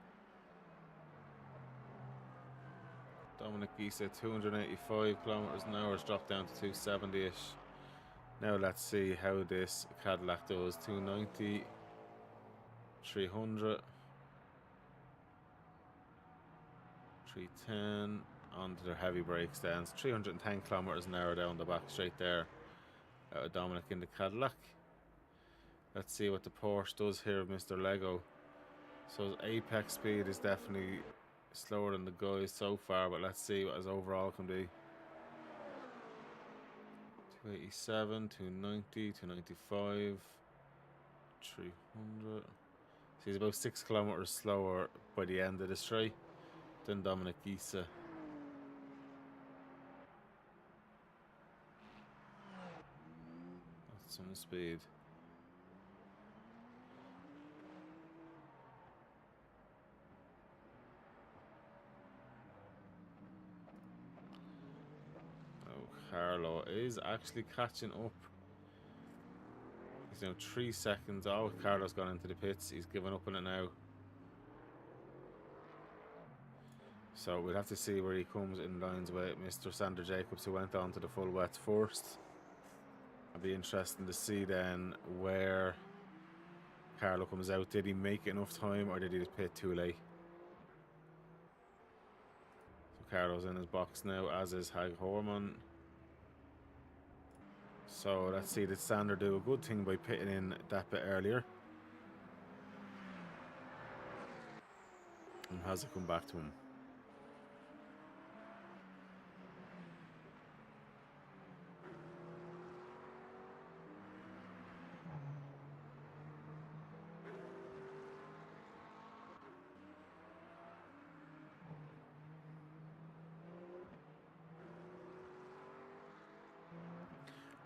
Dominic Issa 285 kilometers an hour has dropped down to 270-ish. Now let's see how this Cadillac does. 290, 300, 310 onto their heavy brake stance. 310 kilometers an hour down the back straight there out of Dominic in the Cadillac. Let's see what the Porsche does here, Mr. Lego. So his apex speed is definitely slower than the guys so far, but let's see what his overall can be. 287, 290, 295, 300. So he's about 6 kilometers slower by the end of the straight than Dominic Issa. That's some speed. Carlo is actually catching up. He's now 3 seconds. Oh, Carlo's gone into the pits. He's given up on it now. So we'll have to see where he comes in lines with Mr. Sander Jacobs, who went on to the full wets first. It'll be interesting to see then where Carlo comes out. Did he make enough time or did he just pit too late? So Carlo's in his box now, as is Hag Horman. So let's see, did Sander do a good thing by pitting in that bit earlier? And has it come back to him?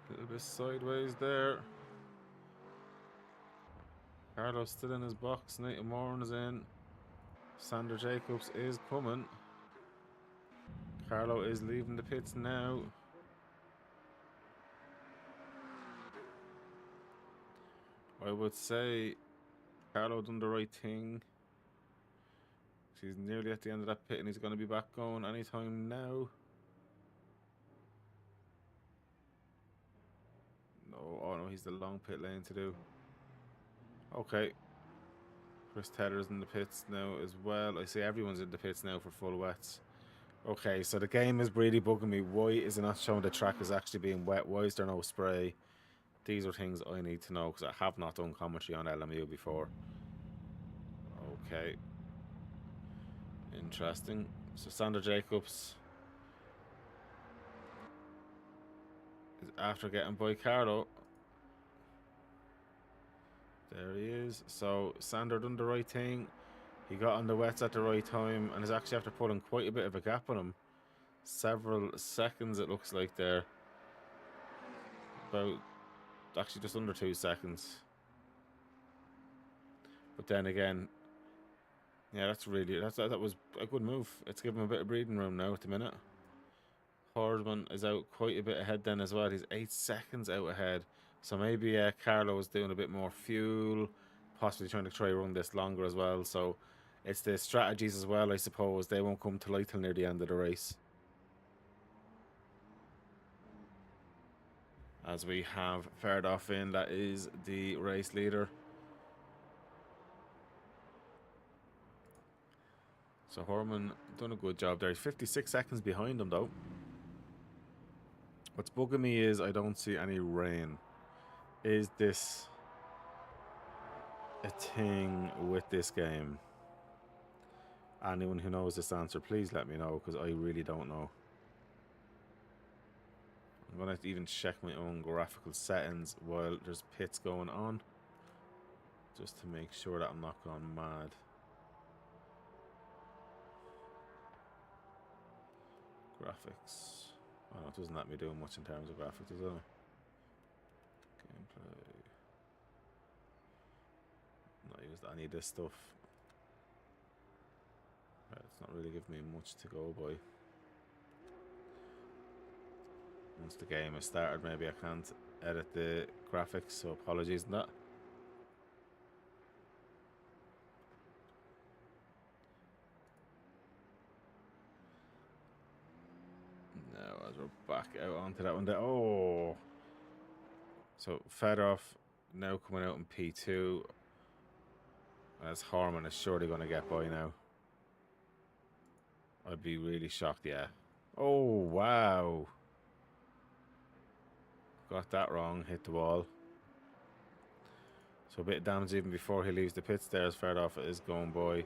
A little bit sideways there. Carlo's still in his box. Nathan Moran is in. Sander Jacobs is coming. Carlo is leaving the pits now. I would say Carlo done the right thing. He's nearly at the end of that pit and he's going to be back going anytime now. No, oh no, he's the long pit lane to do. Okay. Chris Tedder's in the pits now as well. I see everyone's in the pits now for full wets. Okay, so the game is really bugging me. Why is it not showing the track is actually being wet? Why is there no spray? These are things I need to know because I have not done commentary on LMU before. Okay. Interesting. So Sander Jacobs is after getting by Carlo. There he is. So Sander done the right thing. He got on the wets at the right time and is actually after pulling quite a bit of a gap on him. Several seconds it looks like there. About actually just under 2 seconds. But then again, yeah, that was a good move. It's given him a bit of breathing room now at the minute. Hordman is out quite a bit ahead then as well. He's 8 seconds out ahead. So maybe Carlo is doing a bit more fuel, possibly trying to run this longer as well. So it's the strategies as well, I suppose. They won't come to light till near the end of the race. As we have fared off in, that is the race leader. So Horman done a good job there. He's 56 seconds behind him though. What's bugging me is I don't see any rain. Is this a thing with this game? Anyone who knows this answer, please let me know, because I really don't know. I'm going to have to even check my own graphical settings while there's pits going on, just to make sure that I'm not going mad. Graphics. Oh, no, it doesn't let me do much in terms of graphics, does it? Gameplay. Not used any of this stuff. Right, it's not really giving me much to go by. Once the game has started, maybe I can't edit the graphics, so apologies on that. Now, as we're back out onto that one there. Oh! So, Fedorov now coming out in P2. As Harman is surely going to get by now. I'd be really shocked, yeah. Oh, wow. Got that wrong, hit the wall. So a bit of damage even before he leaves the pits there as Fedorov is going by.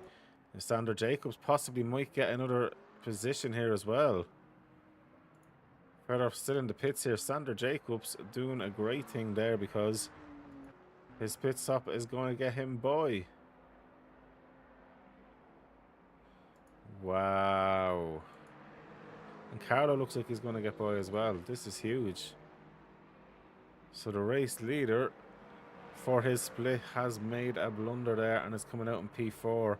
And Sander Jacobs possibly might get another position here as well. Fedorov still in the pits here. Sander Jacobs doing a great thing there because his pit stop is going to get him by. Wow. And Carlo looks like he's going to get by as well. This is huge. So the race leader for his split has made a blunder there and is coming out in P4.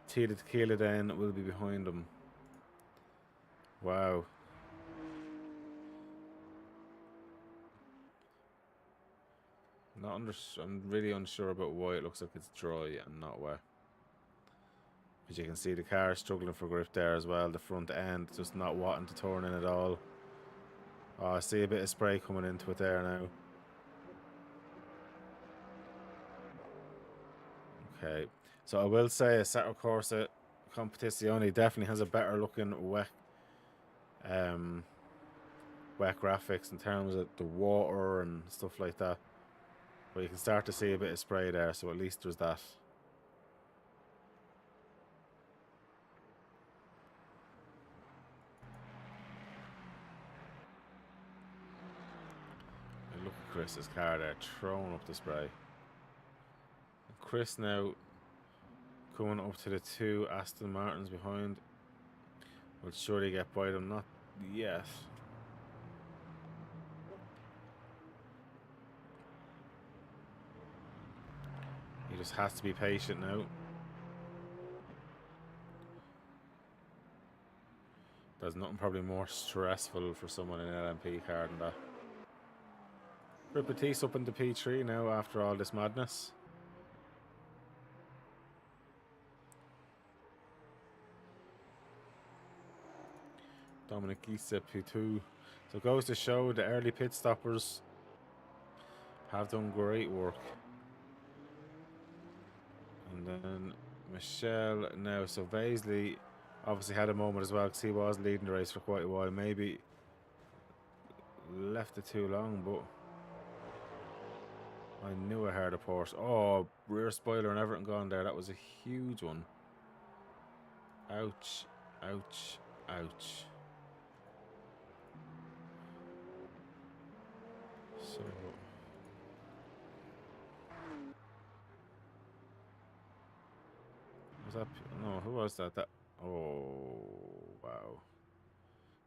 Tila Tequila then will be behind him. Wow. I'm really unsure about why it looks like it's dry and not wet. As you can see, the car is struggling for grip there as well. The front end just not wanting to turn in at all. Oh, I see a bit of spray coming into it there now. Okay, so I will say a Assetto Corsa Competizione definitely has a better looking wet graphics in terms of the water and stuff like that. But you can start to see a bit of spray there, so at least there's that. And look at Chris's car there, throwing up the spray. And Chris now coming up to the 2 Aston Martins behind. Will surely get by them, not yet. He just has to be patient now. There's nothing probably more stressful for someone in an LMP car than that. Batiste up into P3 now after all this madness. Dominic Giese P2. So it goes to show the early pit stoppers have done great work. And then Michelle now. So Vaisley Obviously had a moment as well because he was leading the race for quite a while. Maybe left it too long, but I knew I heard a Porsche. Oh, rear spoiler and everything gone there. That was a huge one. Ouch, ouch, ouch. So, was that? No, who was that? That. Oh, wow.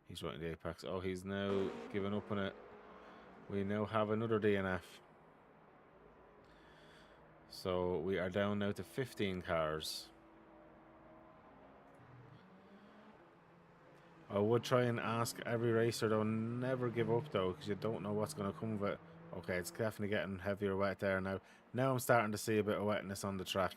He's right in the apex. Oh, he's now given up on it. We now have another DNF. So we are down now to 15 cars. I would try and ask every racer though, never give up though, because you don't know what's going to come of it. Okay, it's definitely getting heavier wet there now. Now I'm starting to see a bit of wetness on the track.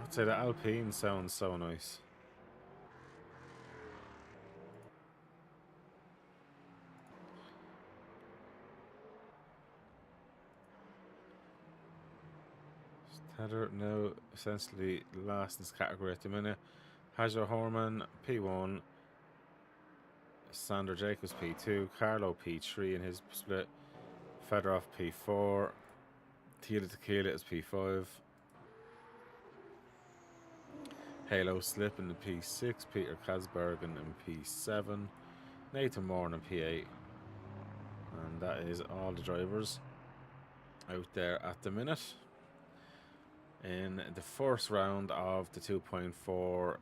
I'd say the Alpine sounds so nice. Heather now essentially last in this category at the minute. Hajo Horman P1, Sander Jacobs P2, Carlo P3 in his split, Fedorov P4, Tila Tequila is P5, Halo Slip in the P6, Peter Kasbergen in P7, Nathan Moore in P8, and that is all the drivers out there at the minute in the first round of the 2.4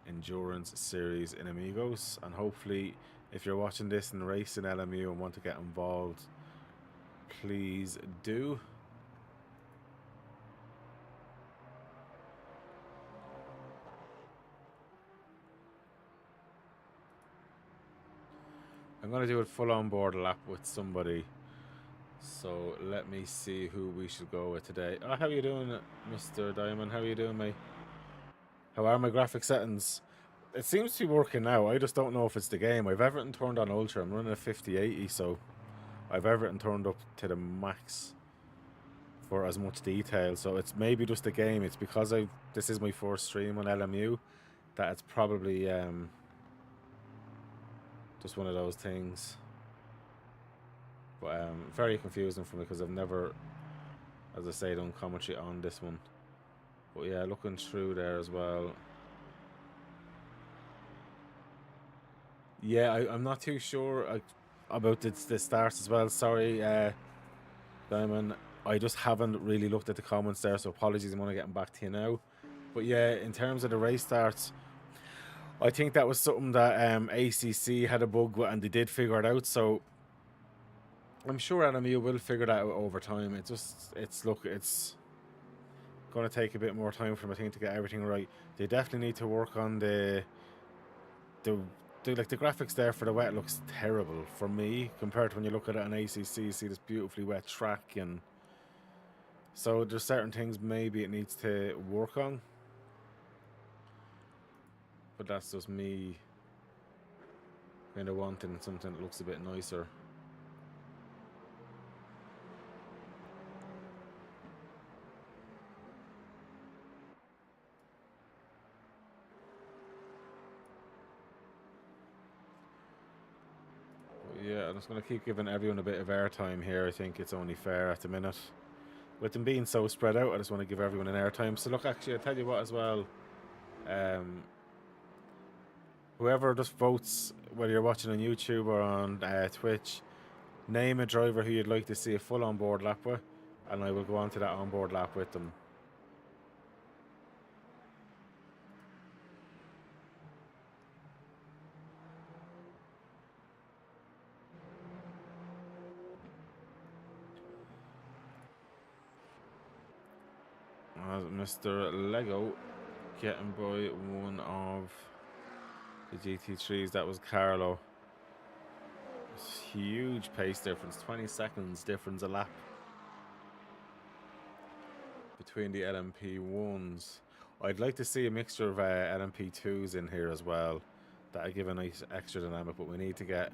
endurance series in Amigos. And hopefully if you're watching this in racing LMU and want to get involved, please do. I'm going to do a full on board lap with somebody, so let me see who we should go with today. Oh, how are you doing, Mr. Diamond? How are you doing, mate? How are my graphic settings? It seems to be working now. I just don't know if it's the game. I've everything turned on ultra. I'm running a 5080, so I've everything turned up to the max for as much detail. So it's maybe just the game. It's because this is my first stream on LMU that it's probably just one of those things. But very confusing for me because I've never, as I say, done commentary on this one. But yeah, looking through there as well. Yeah, I'm not too sure about the starts as well. Sorry, Diamond. I just haven't really looked at the comments there, so apologies. I'm only getting back to you now. But yeah, in terms of the race starts, I think that was something that ACC had a bug with, and they did figure it out. So I'm sure LMU will figure that out over time. It's going to take a bit more time for them, I think, to get everything right. They definitely need to work on the graphics there for the wet looks terrible for me compared to when you look at it on ACC. You see this beautifully wet track, and so there's certain things maybe it needs to work on. But that's just me kind of wanting something that looks a bit nicer. But yeah, I'm just going to keep giving everyone a bit of airtime here. I think it's only fair at the minute. With them being so spread out, I just want to give everyone an airtime. So look, actually, I'll tell you what as well. Whoever just votes, whether you're watching on YouTube or on Twitch, name a driver who you'd like to see a full on-board lap with, and I will go on to that on-board lap with them. Mr. Lego getting by one of The GT3s, that was Carlo. Huge pace difference, 20 seconds difference a lap between the LMP1s. I'd like to see a mixture of LMP2s in here as well. That'll give a nice extra dynamic, but we need to get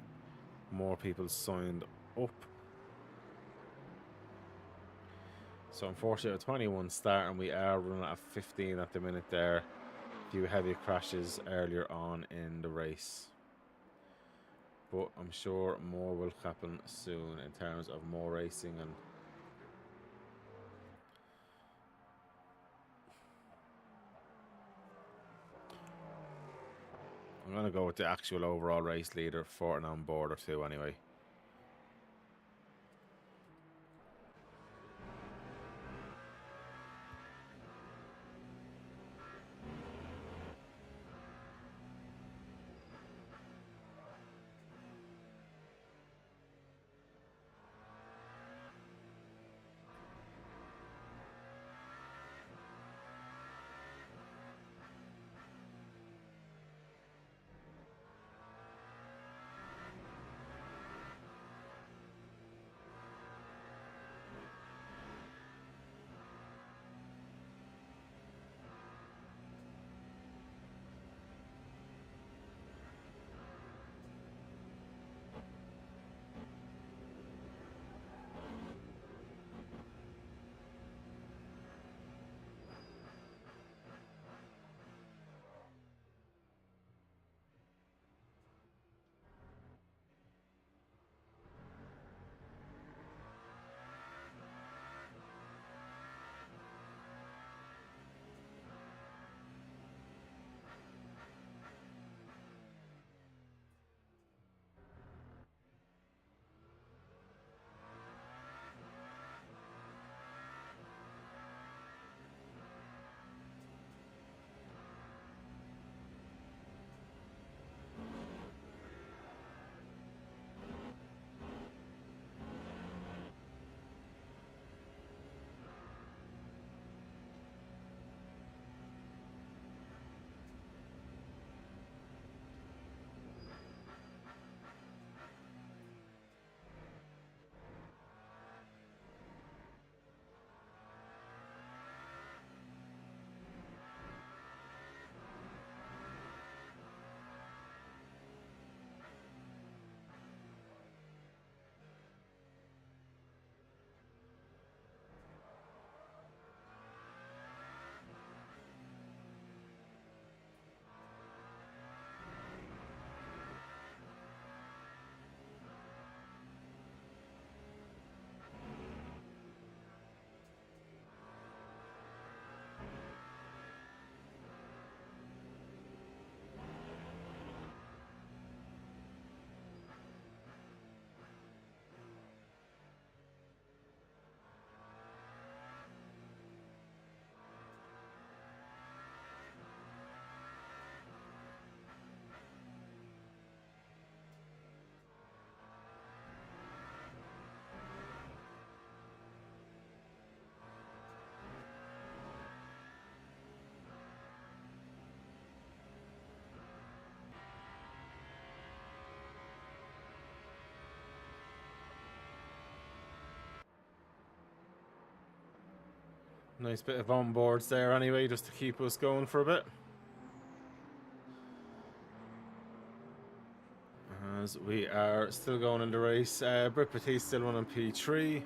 more people signed up. So unfortunately, a 21 start, and we are running at 15 at the minute there. A few heavy crashes earlier on in the race. But I'm sure more will happen soon in terms of more racing. And I'm going to go with the actual overall race leader for an on board or two anyway. Nice bit of onboards there anyway, just to keep us going for a bit. As we are still going in the race, Britt Petit still running P3.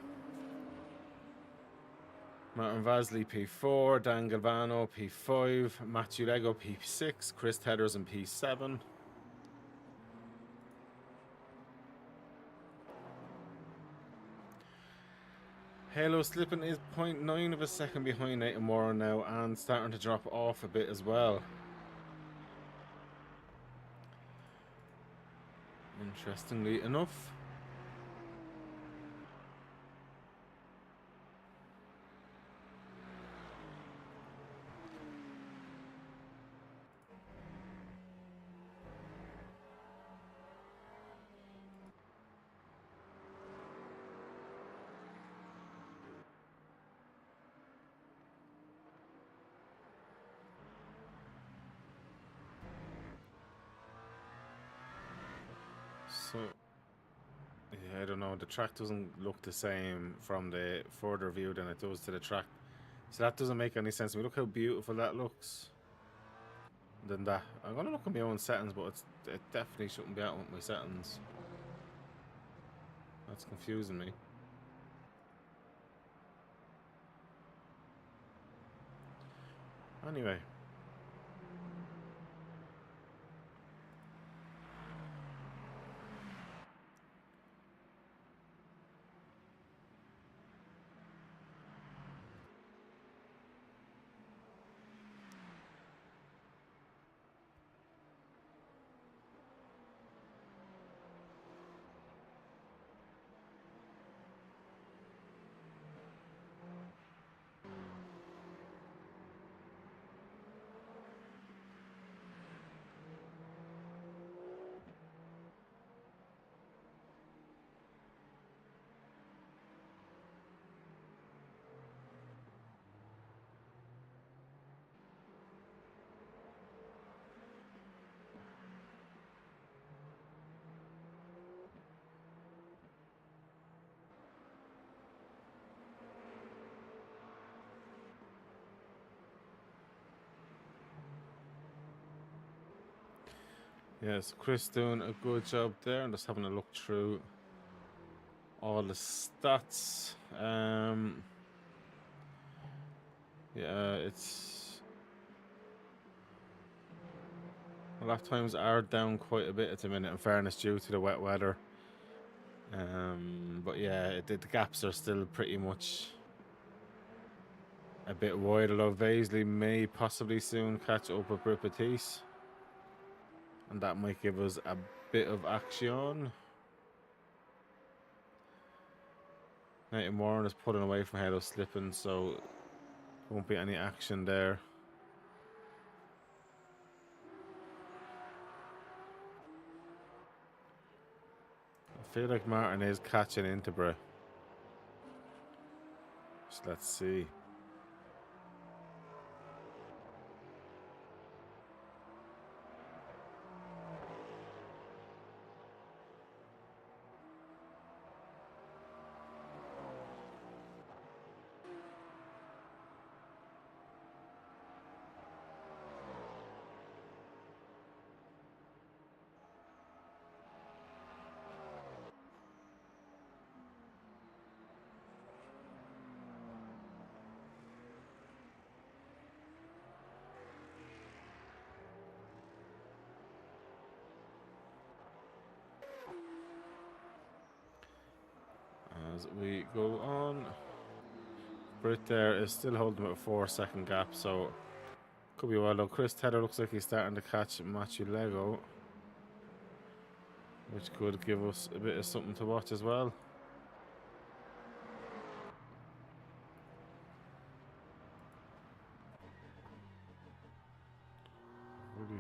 Martin Vasley P4, Dan Galvano P5, Matthew Lego P6, Chris Tethers in P7. Halo slipping is 0.9 of a second behind Nathan Warren now, and starting to drop off a bit as well. Interestingly enough. So, yeah, I don't know. The track doesn't look the same from the further view than it does to the track. So that doesn't make any sense to me. Look how beautiful that looks. Than that. I'm going to look at my own settings, but it definitely shouldn't be out with my settings. That's confusing me. Anyway. Yes, Chris doing a good job there. I'm just having a look through all the stats. Yeah, it's lap times are down quite a bit at the minute, in fairness, due to the wet weather. But yeah, the gaps are still pretty much a bit wide, although Vaisley may possibly soon catch up with Bripatis. And that might give us a bit of action. Nathan Warren is pulling away from Halo slipping, so won't be any action there. I feel like Martin is catching into Bray. So let's see. As we go on, Brit there is still holding a 4-second gap, so could be well though. Chris Tedder looks like he's starting to catch Matthew Lego, which could give us a bit of something to watch as well.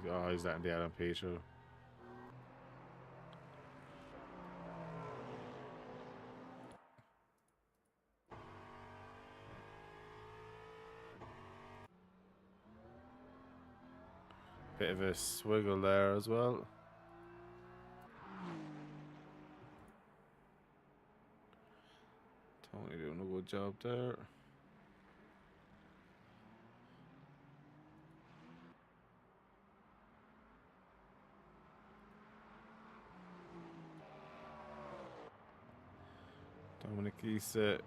Oh, he's letting the LMP through. Bit of a swiggle there as well. Tony doing a good job there. Dominic Issa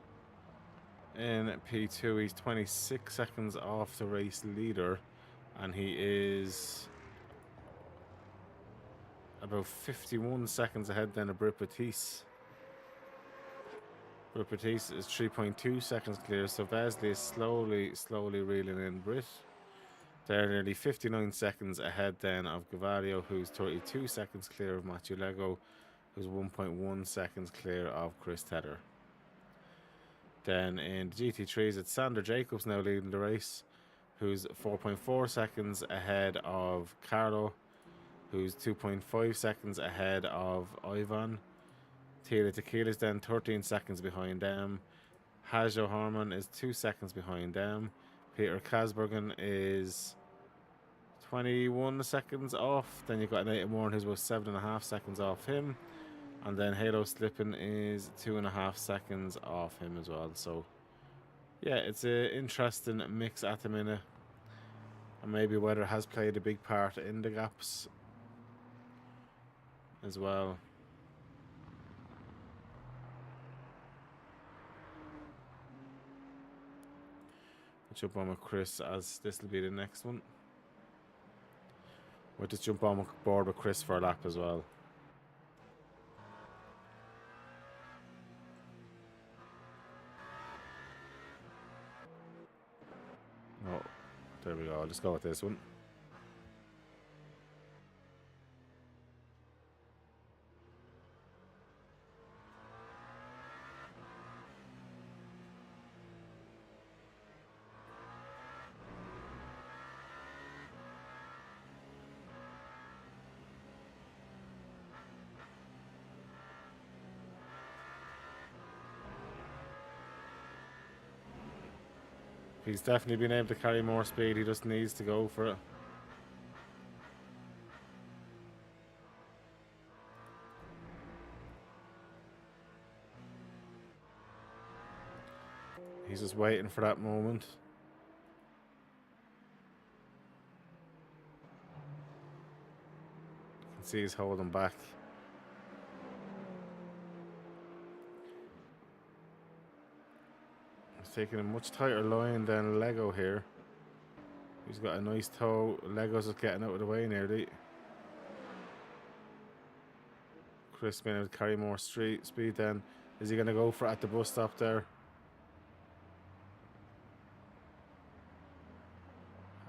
in P2, he's 26 seconds off the race leader, and he is about 51 seconds ahead then of Brit Batiste. Brit Batiste is 3.2 seconds clear, so Vesley is slowly reeling in Brit. They're nearly 59 seconds ahead then of Gavario, who's 32 seconds clear of Matthew Lego, who's 1.1 seconds clear of Chris Tedder. Then in the GT3s, it's Sander Jacobs now leading the race, who's 4.4 seconds ahead of Carlo, who's 2.5 seconds ahead of Ivan. Tila Tequila's then 13 seconds behind them. Hajo Harman is 2 seconds behind them. Peter Kasbergen is 21 seconds off. Then you've got Nathan Warren, who's about 7.5 seconds off him. And then Halo slipping is 2.5 seconds off him as well. So, yeah, it's an interesting mix at the minute. And maybe weather has played a big part in the gaps as well. Jump on with Chris, as this will be the next one. We'll just jump on board with Chris for a lap as well. Oh, there we go. I'll just go with this one. He's definitely been able to carry more speed. He just needs to go for it. He's just waiting for that moment. You can see he's holding back. He's taking a much tighter line than Lego here. He's got a nice toe. Lego's just getting out of the way nearly. Chris being able to carry more speed then. Is he going to go for it at the bus stop there?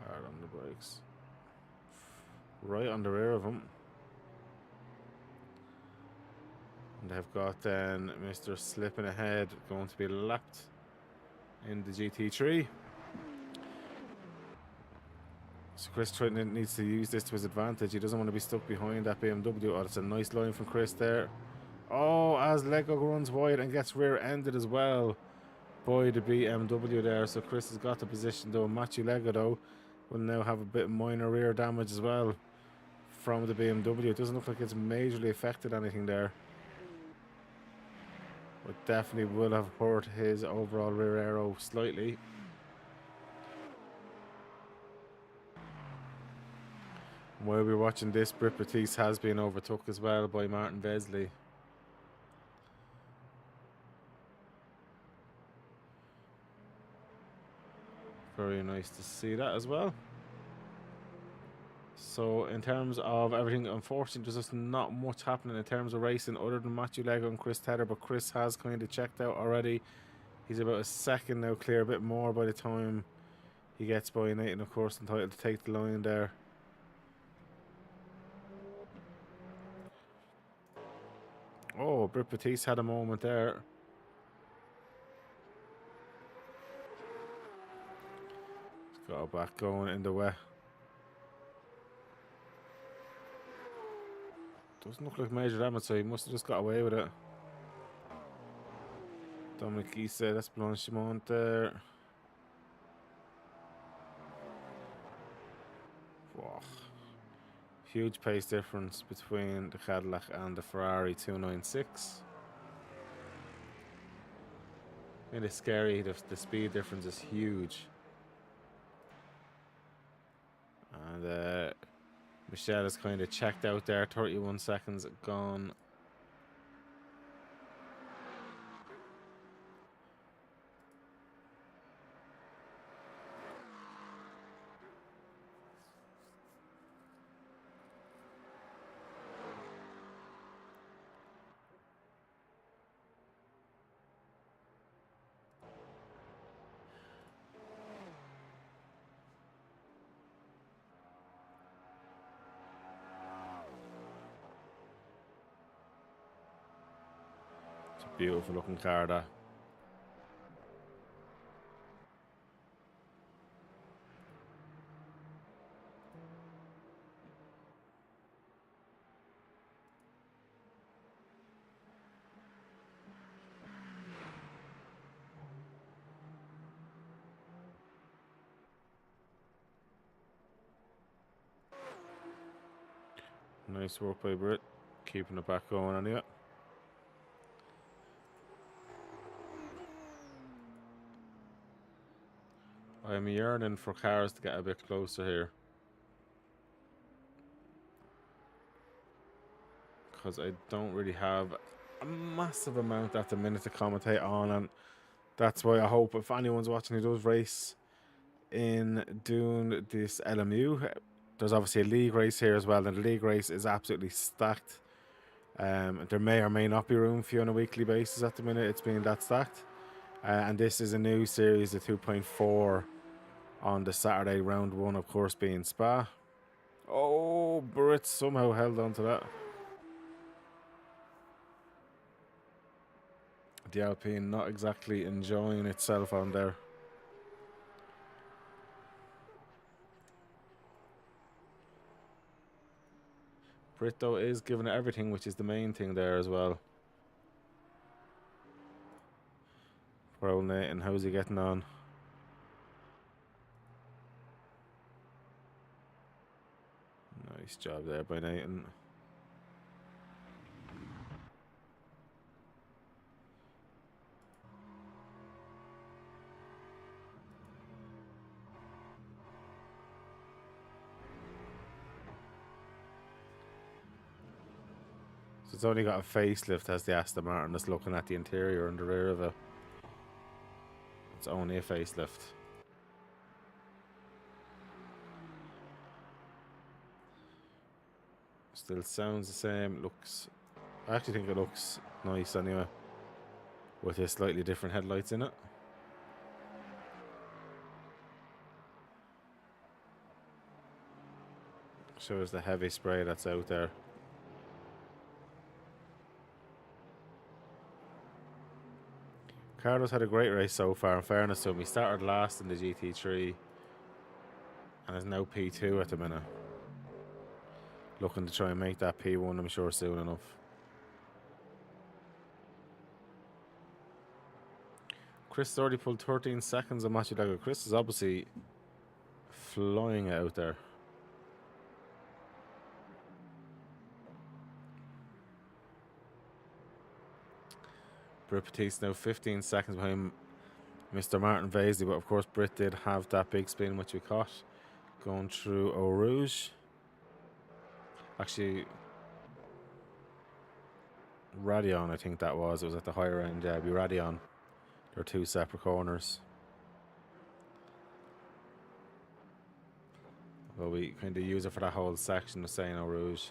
Hard on the brakes. Right on the rear of him. And they've got then Mr. Slipping Ahead going to be lapped in the GT3. So Chris Triton needs to use this to his advantage. He doesn't want to be stuck behind that BMW. Oh, it's a nice line from Chris there. Oh, as Lego runs wide and gets rear-ended as well by the BMW there. So Chris has got the position though. Matthew Lego though will now have a bit of minor rear damage as well from the BMW. It doesn't look like it's majorly affected anything there. But definitely will have hurt his overall rear aero slightly. While we're watching this, Britt Batiste has been overtook as well by Martin Vesley. Very nice to see that as well. So in terms of everything, unfortunately, there's just not much happening in terms of racing other than Matthew Lego and Chris Tedder, but Chris has kind of checked out already. He's about a second now clear, a bit more by the time he gets by Nathan, of course, entitled to take the line there. Oh, Britt Batiste had a moment there. He's got back going in the wet. Doesn't look like major damage, so he must have just got away with it. Dominic Issa, that's Blanchimont there. Whoa. Huge pace difference between the Cadillac and the Ferrari 296. It is scary, the speed difference is huge. And Michelle is kind of checked out there, 31 seconds gone. It's a beautiful looking car, that. Nice work by Britt, keeping it back going anyway. I'm yearning for cars to get a bit closer here, because I don't really have a massive amount at the minute to commentate on, and that's why I hope if anyone's watching who does race in doing this LMU, there's obviously a league race here as well, and the league race is absolutely stacked. There may or may not be room for you on a weekly basis at the minute. It's being that stacked. And this is a new series, the 2.4, on the Saturday, round 1, of course, being Spa. Oh, Britt somehow held on to that. The Alpine not exactly enjoying itself on there. Britt, though, is giving it everything, which is the main thing there as well. Poor old Nathan, how's he getting on? Nice job there by Nathan. So it's only got a facelift as the Aston Martin, just looking at the interior and the rear of it. It's only a facelift. Still sounds the same. Looks, I actually think it looks nice anyway, with his slightly different headlights in it. Shows the heavy spray that's out there. Carlos had a great race so far, in fairness to him. He started last in the GT3 and is now P2 at the minute. Looking to try and make that P1, I'm sure, soon enough. Chris already pulled 13 seconds on Matthew Dago. Chris is obviously flying out there. Britt Batiste now 15 seconds behind Mr. Martin Vasley, but of course Britt did have that big spin which we caught going through Eau Rouge. Actually, Radion, I think that was. It was at the higher end, yeah, be Radion. There are two separate corners. Well, we kind of use it for that whole section of Seine Eau Rouge.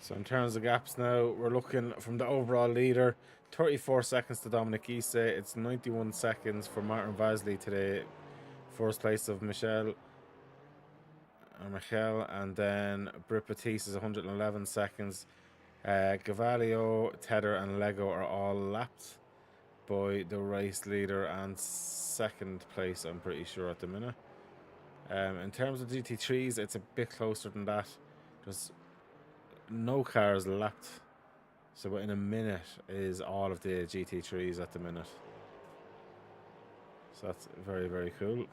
So in terms of gaps now, we're looking from the overall leader, 34 seconds to Dominic Isse. It's 91 seconds for Martin Vasley today. First place of Michel, and then Britt Batiste is 111 seconds. Gavalio, Tedder, and Lego are all lapped by the race leader and second place, I'm pretty sure, at the minute. In terms of GT3s, it's a bit closer than that. There's no cars lapped, so in a minute is all of the GT3s at the minute. So that's very, very cool.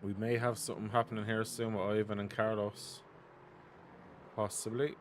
We may have something happening here soon with Ivan and Carlos. Possibly.